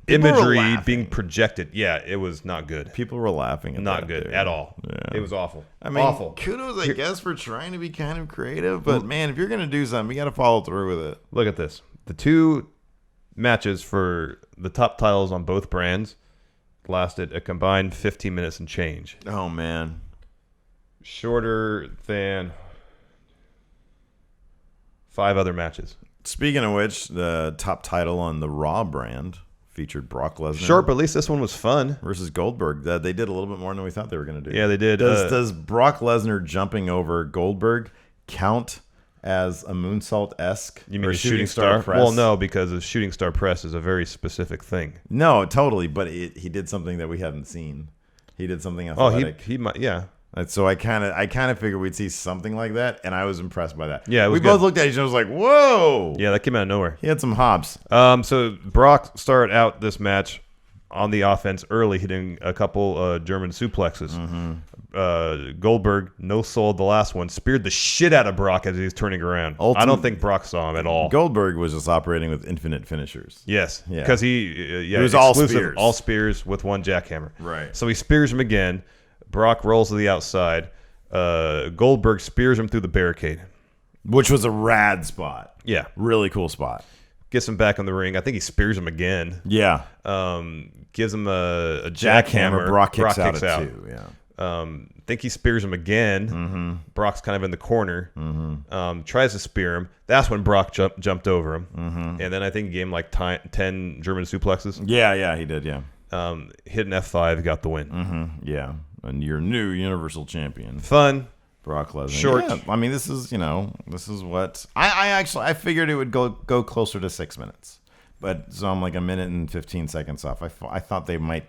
People were imagery laughing. being projected. Yeah, it was not good. People were laughing at Not that, good dude. at all. Yeah. It was awful. I mean, awful. kudos, I guess, for trying to be kind of creative. But, man, if you're going to do something, you got to follow through with it. Look at this. The two matches for the top titles on both brands lasted a combined 15 minutes and change. Oh, man. Shorter than 5 other matches. Speaking of which, the top title on the Raw brand featured Brock Lesnar. Short, but at least this one was fun. Versus Goldberg. They did a little bit more than we thought they were going to do. Yeah, they did. Does Brock Lesnar jumping over Goldberg count as a moonsault-esque? You mean or a shooting star press? Well, no, because a shooting star press is a very specific thing. No, totally. But he did something that we hadn't seen. He did something athletic. He might. Yeah. So I kind of figured we'd see something like that, and I was impressed by that. Yeah, it was we good. both looked at each other and was like, "Whoa!" Yeah, that came out of nowhere. He had some hops. So Brock started out this match on the offense early, hitting a couple German suplexes. Goldberg no-sold the last one, speared the shit out of Brock as he was turning around. I don't think Brock saw him at all. Goldberg was just operating with infinite finishers. Yes, Yeah. because it was all spears with one jackhammer. Right. So he spears him again. Brock rolls to the outside. Goldberg spears him through the barricade. Which was a rad spot. Yeah. Really cool spot. Gets him back in the ring. I think he spears him again. Yeah. Gives him a jackhammer. Brock kicks out at 2. Yeah. Think he spears him again. Brock's kind of in the corner. Tries to spear him. That's when Brock jumped over him. And then I think he gave him like 10 German suplexes. Yeah, he did, yeah. Hit an F5, got the win. Yeah. And your new Universal Champion. Fun. Brock Lesnar. Short. Yeah, I mean, this is what I figured it would go closer to 6 minutes. But so I'm like a minute and 15 seconds off. I thought they might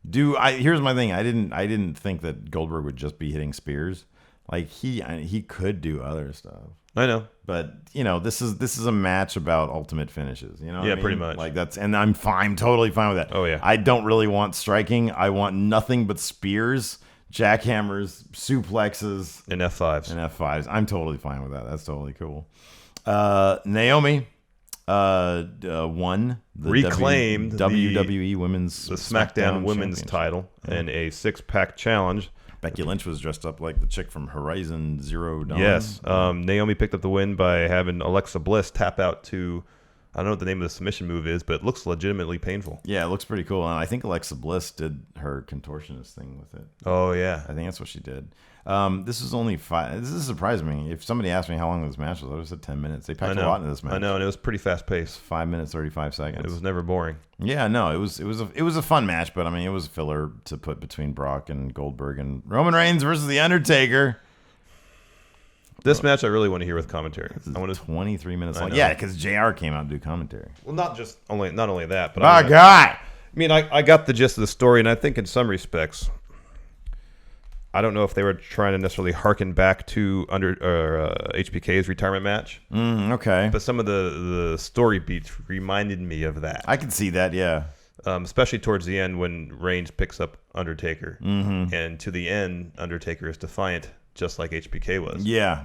do. Here's my thing. I didn't think that Goldberg would just be hitting spears. Like he could do other stuff. I know. But this is a match about ultimate finishes. You know? What Yeah, I mean? pretty much. Like and I'm fine, totally fine with that. Oh yeah. I don't really want striking. I want nothing but spears, jackhammers, suplexes, And F5s. and F5s. I'm totally fine with that. That's totally cool. Naomi won the Reclaimed WWE Women's The SmackDown Women's Championship. title in a 6-pack challenge. Becky Lynch was dressed up like the chick from Horizon Zero Dawn. Yes. Naomi picked up the win by having Alexa Bliss tap out to, I don't know what the name of the submission move is, but it looks legitimately painful. Yeah, it looks pretty cool. And I think Alexa Bliss did her contortionist thing with it. Oh, yeah. I think that's what she did. This is only 5. This is surprising me. If somebody asked me how long this match was, I would have said 10 minutes. They packed a lot into this match. I know, and it was pretty fast paced. 5 minutes, 35 seconds. It was never boring. Yeah, no, it was a fun match, but I mean, it was a filler to put between Brock and Goldberg and Roman Reigns versus The Undertaker. This match I really want to hear with commentary. I want to 23 minutes long. Yeah, because JR came out to do commentary. Well, not only that, but My God. I mean, I got the gist of the story, and I think in some respects, I don't know if they were trying to necessarily harken back to HBK's retirement match. Okay. But some of the story beats reminded me of that. I can see that, yeah. Especially towards the end when Reigns picks up Undertaker. And to the end, Undertaker is defiant, just like HBK was. Yeah.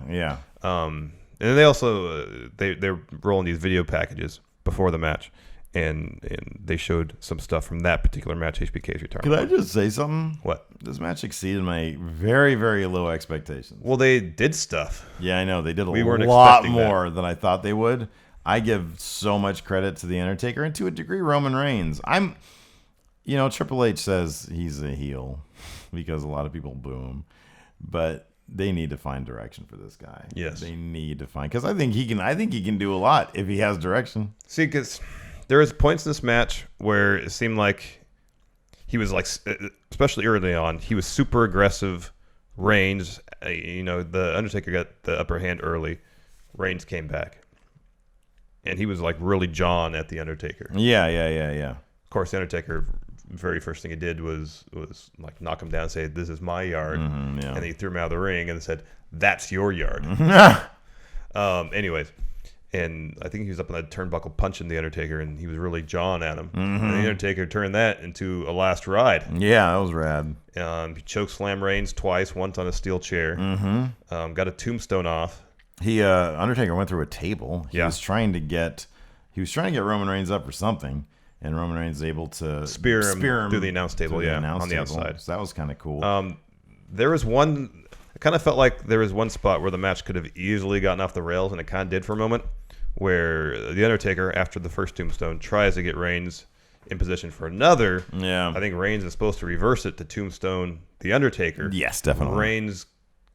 And then they also, they're rolling these video packages before the match. And they showed some stuff from that particular match, HBK's retirement. Could I just say something? What? This match exceeded my very, very low expectations. Well, they did stuff. Yeah, I know. They did a weren't lot expecting more than I thought they would. I give so much credit to The Undertaker and to a degree Roman Reigns. Triple H says he's a heel because a lot of people boo him. But they need to find direction for this guy. Yes. They need to find, because I think he can do a lot if he has direction. See, because there was points in this match where it seemed like he was like, especially early on, he was super aggressive. Reigns, the Undertaker got the upper hand early. Reigns came back. And he was like really John at the Undertaker. Yeah. Of course, the Undertaker, very first thing he did was like knock him down and say, "This is my yard." And then he threw him out of the ring and said, "That's your yard." Anyways, and I think he was up on that turnbuckle punching the Undertaker, and he was really John at him. And the Undertaker turned that into a last ride. Yeah, that was rad. He chokeslammed Reigns twice, once on a steel chair. Got a tombstone off. Undertaker went through a table. He Yeah. was trying to get Roman Reigns up for something, and Roman Reigns was able to Spear him through the announce table, on the outside. So that was kind of cool. There was one. I kind of felt like there was one spot where the match could have easily gotten off the rails, and it kind of did for a moment, where the Undertaker, after the first tombstone, tries to get Reigns in position for another. Yeah. I think Reigns is supposed to reverse it to tombstone the Undertaker. Yes, definitely. Reigns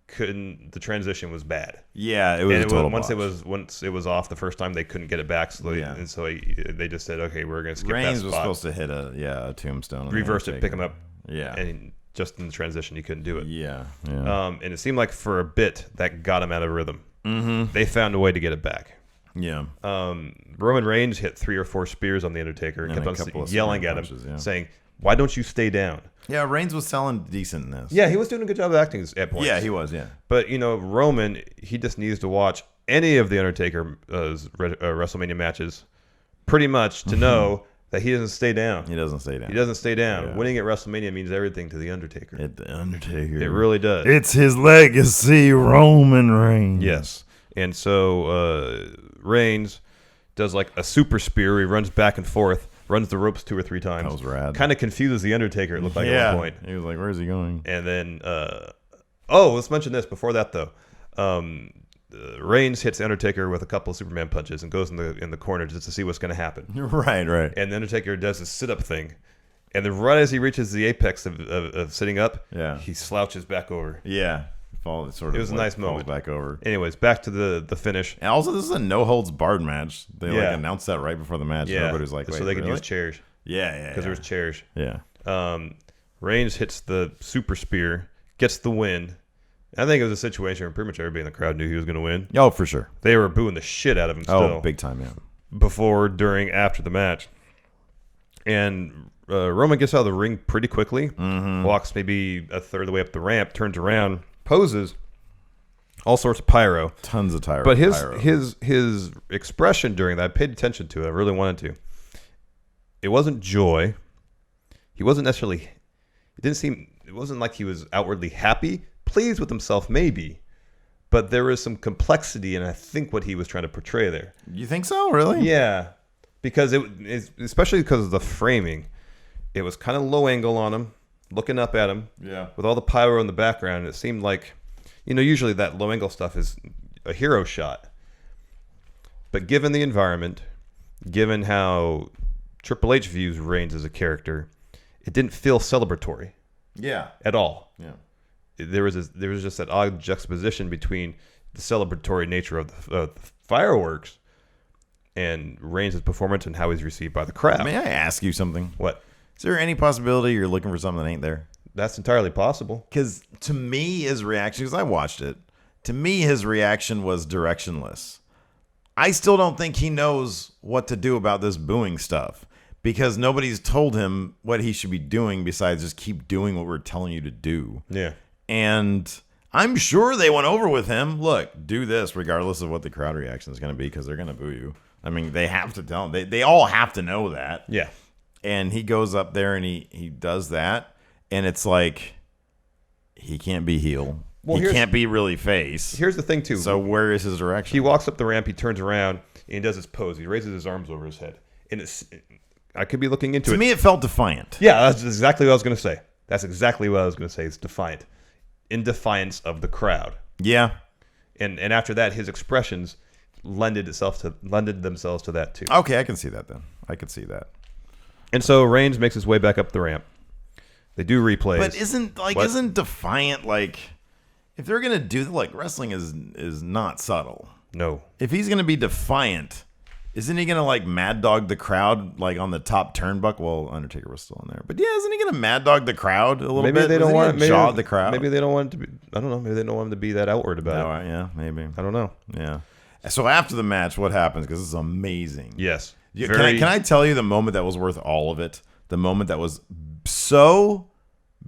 couldn't. The transition was bad. Yeah, it was a total once botch. Once it was off the first time, they couldn't get it back. So they just said, okay, we're going to skip Reigns that was spot. supposed to hit a tombstone. on the Reverse it, pick him Undertaker. up. Yeah. And just in the transition, he couldn't do it. Yeah. And it seemed like for a bit that got him out of rhythm. They found a way to get it back. Yeah. Roman Reigns hit 3 or 4 spears on the Undertaker and And a kept couple on of yelling Superman at him, punches, yeah. saying, "Why don't you stay down?" Yeah, Reigns was selling decent in this. Yeah, he was doing a good job of acting at points. Yeah, he was, yeah. But, Roman, he just needs to watch any of the Undertaker's WrestleMania matches pretty much to know that he doesn't stay down. He doesn't stay down. He doesn't stay down. Yeah. Winning at WrestleMania means everything to the Undertaker. The Undertaker. It really does. It's his legacy, Roman Reigns. Yes. And so Reigns does like a super spear. He runs back and forth, runs the ropes 2 or 3 times. That was rad. Kind of confuses the Undertaker, it looked like yeah. at one point. He was like, where's he going? And then, let's mention this before that, though. Reigns hits the Undertaker with a couple of Superman punches and goes in the corner just to see what's going to happen. Right. And the Undertaker does a sit-up thing. And then right as he reaches the apex of sitting up, he slouches back over. Yeah. It was a nice moment. Back over. Anyways, back to the finish. And also, this is a no-holds-barred match. They announced that right before the match. Yeah. Everybody's like, wait, so they could really? use chairs. Yeah. Because there was chairs. Yeah. Reigns hits the super spear, gets the win. I think it was a situation where pretty much everybody in the crowd knew he was going to win. Oh, for sure. They were booing the shit out of him still. Oh, big time, yeah. Before, during, after the match. And Roman gets out of the ring pretty quickly. Walks maybe a third of the way up the ramp, turns around, poses. All sorts of pyro. Tons of pyro. But his expression during that, I paid attention to it. I really wanted to. It wasn't joy. He wasn't necessarily... It wasn't like he was outwardly happy. Pleased with himself, maybe. But there was some complexity in, I think, what he was trying to portray there. You think so? Really? Yeah. Because especially because of the framing. It was kind of low angle on him, looking up at him. Yeah. With all the pyro in the background. It seemed like... usually that low angle stuff is a hero shot. But given the environment, given how Triple H views Reigns as a character, it didn't feel celebratory. Yeah. At all. Yeah. There was just that odd juxtaposition between the celebratory nature of the fireworks and Reigns' performance and how he's received by the crowd. May I ask you something? What? Is there any possibility you're looking for something that ain't there? That's entirely possible. Because to me, his reaction, because I watched it, to me, his reaction was directionless. I still don't think he knows what to do about this booing stuff because nobody's told him what he should be doing besides just keep doing what we're telling you to do. Yeah. And I'm sure they went over with him. Look, do this regardless of what the crowd reaction is going to be because they're going to boo you. I mean, they have to tell him. They all have to know that. Yeah. And he goes up there and he does that. And it's like he can't be heel. Well, he can't be really face. Here's the thing, too. So where is his direction? He walks up the ramp, he turns around, and he does his pose. He raises his arms over his head. And I could be looking into it. To me, it felt defiant. Yeah, that's exactly what I was going to say. That's exactly what I was going to say. It's defiant. In defiance of the crowd. Yeah. And after that, his expressions lended themselves to that, too. Okay, I can see that then. I can see that. And so Reigns makes his way back up the ramp. They do replays. But isn't defiant like... If they're gonna do wrestling is not subtle. No. If he's gonna be defiant, isn't he gonna like mad dog the crowd like on the top turnbuckle? Well, Undertaker was still in there, but yeah, isn't he gonna mad dog the crowd a little bit? Maybe they don't want to jaw the crowd. Maybe they don't want it to be. I don't know. Maybe they don't want him to be that outward about it. Yeah, maybe. I don't know. Yeah. So after the match, what happens? Because this is amazing. Yes. Can I tell you the moment that was worth all of it? The moment that was so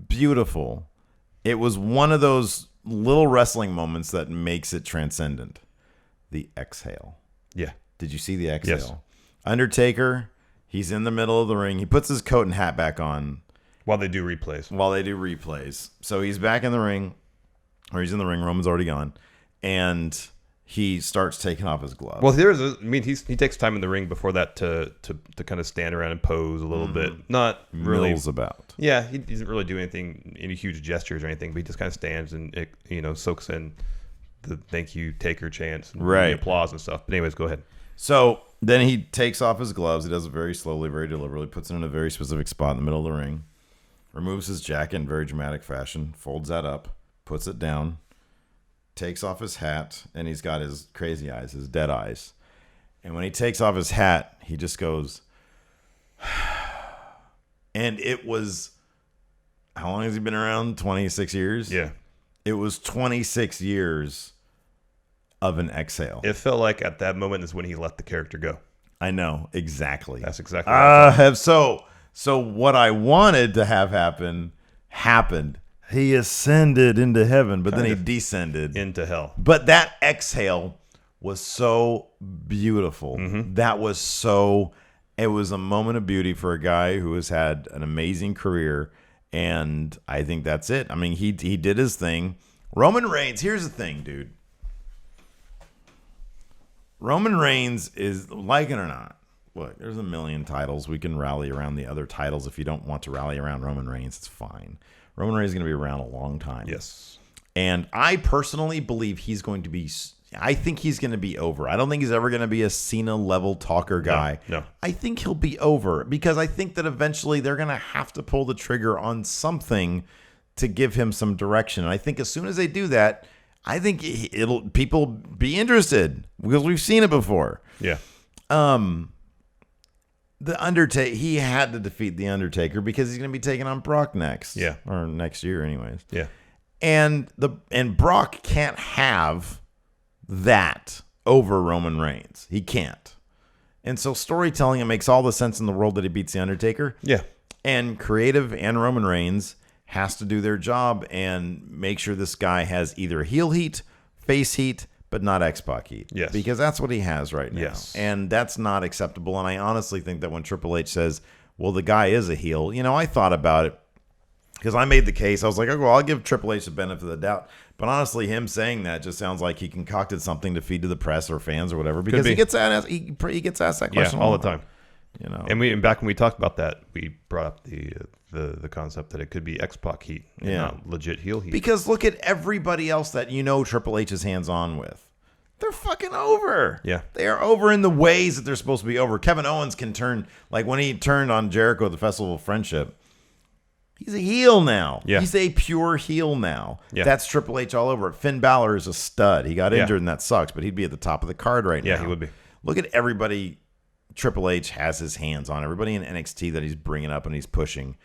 beautiful. It was one of those little wrestling moments that makes it transcendent. The exhale. Yeah. Did you see the exhale? Yes. Undertaker, he's in the middle of the ring. He puts his coat and hat back on. While they do replays. So he's back in the ring, or he's in the ring. Roman's already gone. And he starts taking off his gloves. Well, he takes time in the ring before that to kind of stand around and pose a little bit. Not really. Mills about. Yeah, he doesn't really do any huge gestures or anything, but he just kind of stands and soaks in the thank you Taker chants and the applause and stuff. But anyways, go ahead. So then he takes off his gloves. He does it very slowly, very deliberately, puts it in a very specific spot in the middle of the ring, removes his jacket in very dramatic fashion, folds that up, puts it down, takes off his hat, and he's got his crazy eyes, his dead eyes. And when he takes off his hat, he just goes... And it was, how long has he been around? 26 years? Yeah. It was 26 years of an exhale. It felt like at that moment is when he let the character go. I know, exactly. That's exactly what I have so what I wanted to have happen happened. He ascended into heaven, but then he descended into hell. But that exhale was so beautiful. Mm-hmm. It was a moment of beauty for a guy who has had an amazing career, and I think that's it. I mean, he did his thing. Roman Reigns, here's the thing, dude. Roman Reigns is, like it or not, look, there's a million titles. We can rally around the other titles. If you don't want to rally around Roman Reigns, it's fine. Roman Reigns is going to be around a long time. Yes. And I personally believe he's going to be... I think he's going to be over. I don't think he's ever going to be a Cena-level talker guy. No. I think he'll be over because I think that eventually they're going to have to pull the trigger on something to give him some direction. And I think as soon as they do that, I think people be interested because we've seen it before. Yeah. The Undertaker, he had to defeat the Undertaker because he's going to be taking on Brock next. Yeah. Or next year, anyways. Yeah. And Brock can't have that over Roman Reigns. He can't. And so storytelling, it makes all the sense in the world that he beats the Undertaker. Yeah. And creative and Roman Reigns has to do their job and make sure this guy has either heel heat, face heat, but not X-Pac heat. Yes. Because that's what he has right now. Yes. And that's not acceptable. And I honestly think that when Triple H says, well, the guy is a heel, I thought about it because I made the case. I was like, oh, well, I'll give Triple H the benefit of the doubt. But honestly, him saying that just sounds like he concocted something to feed to the press or fans or whatever because he gets asked that question all the time. And back when we talked about that, we brought up the concept that it could be X-Pac heat, and not legit heel heat. Because look at everybody else that Triple H is hands on with. They're fucking over. Yeah. They are over in the ways that they're supposed to be over. Kevin Owens can turn, like when he turned on Jericho at the Festival of Friendship, he's a heel now. Yeah. He's a pure heel now. Yeah. That's Triple H all over it. Finn Balor is a stud. He got injured and that sucks, but he'd be at the top of the card right now. Yeah, he would be. Look at everybody Triple H has his hands on. Everybody in NXT that he's bringing up and he's pushing.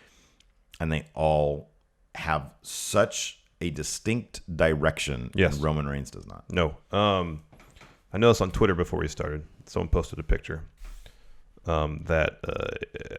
And they all have such a distinct direction. Yes. And Roman Reigns does not. No. I noticed on Twitter before we started, someone posted a picture that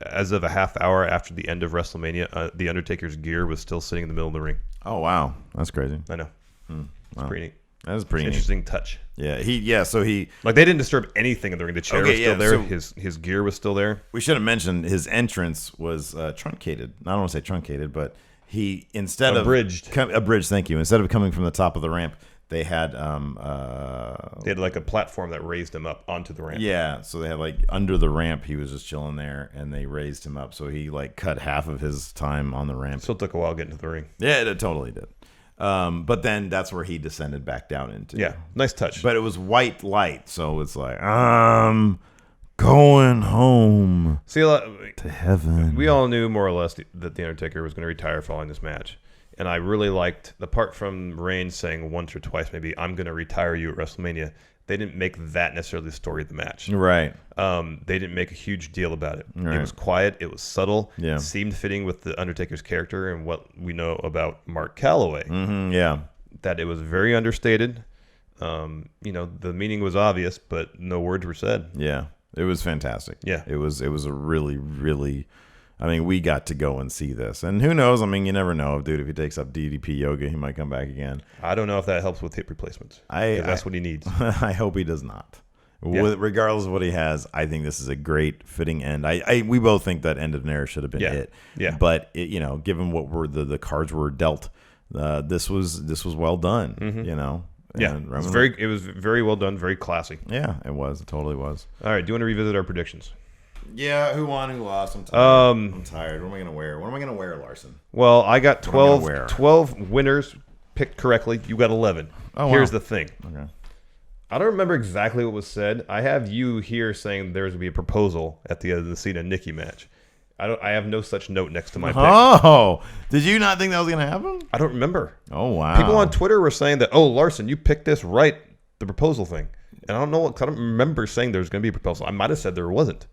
as of a half hour after the end of WrestleMania, the Undertaker's gear was still sitting in the middle of the ring. Oh, wow. That's crazy. I know. It's pretty neat. That is pretty Interesting touch. Yeah. So he Like, they didn't disturb anything in the ring. The chair was still there. so- his gear was still there. We should have mentioned his entrance was truncated. I don't want to say truncated, but he instead Abridged. of abridged. Thank you. Instead of coming from the top of the ramp, they had They had like a platform that raised him up onto the ramp. yeah. So they had like under the ramp, he was just chilling there, and they raised him up. So he like cut half of his time on the ramp. Still took a while getting to the ring. Yeah, it totally did. But then that's where he descended back down into. Yeah, nice touch. But it was white light, so it's like I'm going home See, a lot, to heaven. we all knew more or less that the Undertaker was going to retire following this match, and I really liked the part from Reigns saying once or twice, maybe, "I'm going to retire you at WrestleMania." They didn't make that necessarily the story of the match. Right. They didn't make a huge deal about it. Right. It was quiet. It was subtle. Yeah. It seemed fitting with the Undertaker's character and what we know about Mark Calloway. Yeah. That it was very understated. The meaning was obvious, but no words were said. Yeah. It was fantastic. Yeah. It was a really, really, I mean, we got to go and see this. And who knows? I mean, you never know, dude. If he takes up DDP yoga, he might come back again. I don't know if that helps with hip replacements. 'Cause that's what he needs. I hope he does not. Yeah. Regardless of what he has, I think this is a great fitting end. We both think that end of an era should have been it. Yeah. But given what were the cards were dealt, this was well done. Yeah, And it was very well done, very classy. Yeah, it was. It totally was. All right, do you want to revisit our predictions? Yeah, who won, who lost? I'm tired. I'm tired. What am I going to wear? What am I going to wear, Larson? Well, I got What am I gonna wear? 12 winners picked correctly. You got 11. Oh, wow. Here's the thing. Okay. I don't remember exactly what was said. I have you here saying there's going to be a proposal at the end of the Cena Nikki match. I have no such note next to my pick. Oh, did you not think that was going to happen? I don't remember. Oh, wow. People on Twitter were saying that, oh, Larson, you picked this right, the proposal thing. And I don't know, 'cause I don't remember saying there was going to be a proposal. I might have said there wasn't.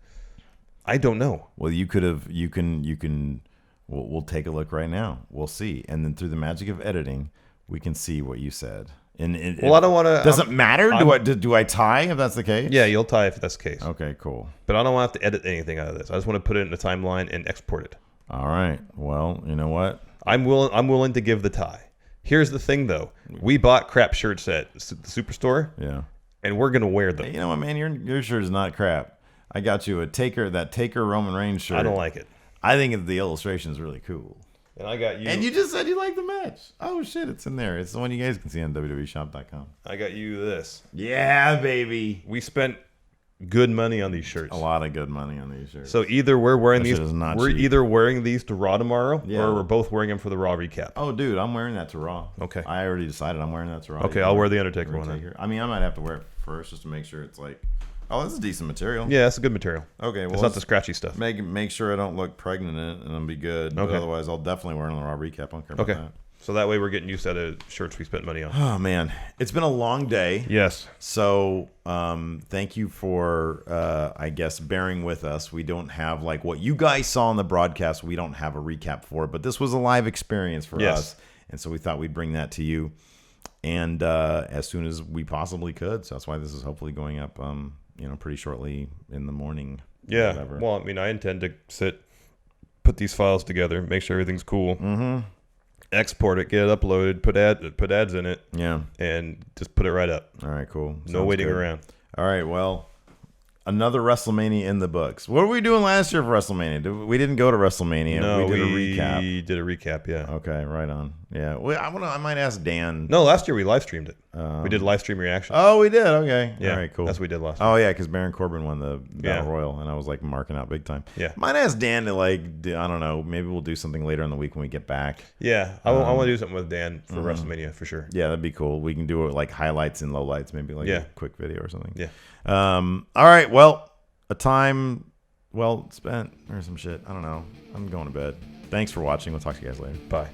I don't know. Well, you could have. You can. We'll take a look right now. We'll see, and then through the magic of editing, we can see what you said. Well, I don't want to. Does it matter? Do I tie if that's the case? Yeah, you'll tie if that's the case. Okay, cool. But I don't want to have to edit anything out of this. I just want to put it in the timeline and export it. All right. Well, you know what? I'm willing to give the tie. Here's the thing, though. We bought crap shirts at the Superstore, Yeah. and we're gonna wear them. Hey, you know what, man? Your shirt is not crap. I got you that Taker Roman Reigns shirt. I don't like it. I think the illustration is really cool. And I got you. And you just said you like the match. Oh shit, it's in there. It's the one you guys can see on WWEshop.com. I got you this. Yeah, baby. We spent good money on these shirts. A lot of good money on these shirts. So either we're wearing That these. shit is not We're cheap. either wearing these to Raw tomorrow, Yeah. or we're both wearing them for the Raw recap. Oh, dude, I'm wearing that to Raw. Okay. I already decided I'm wearing that to Raw. Okay, I'll wear the Undertaker one then. Undertaker. I mean, I might have to wear it first just to make sure it's like, oh, this is decent material. Yeah, it's a good material. Okay, well, It's not the scratchy stuff. make sure I don't look pregnant in it, and I'll be good. But Okay. otherwise, I'll definitely wear it on the Raw recap. I don't care about Okay. that. So that way we're getting used to the shirts we spent money on. Oh man, it's been a long day. Yes. So, thank you for, I guess, bearing with us. We don't have like what you guys saw on the broadcast. We don't have a recap for it, but this was a live experience for Yes. us, and so we thought we'd bring that to you, and as soon as we possibly could. So that's why this is hopefully going up, pretty shortly in the morning. Yeah. Whatever. Well, I mean, I intend to put these files together, make sure everything's cool, export it, get it uploaded, put ads in it, Yeah. and just put it right up. All right. Cool. No Sounds waiting good. around. All right. Well, another WrestleMania in the books. What were we doing last year for WrestleMania? We didn't go to WrestleMania. No, we did a recap. did a recap, yeah. Okay, right on. Yeah, well, I might ask Dan. No, last year we live streamed it. We did live stream reaction. Oh, we did. Okay. Yeah, All right. Cool. that's what we did last year. Oh yeah, because Baron Corbin won the Battle Yeah. Royal, and I was like marking out big time. Yeah. Might ask Dan to I don't know. Maybe we'll do something later in the week when we get back. Yeah, I want to do something with Dan for WrestleMania for sure. Yeah, that'd be cool. We can do like highlights and lowlights, maybe like Yeah. a quick video or something. Yeah. All right. Well, a time well spent or some shit. I don't know. I'm going to bed. Thanks for watching. We'll talk to you guys later. Bye.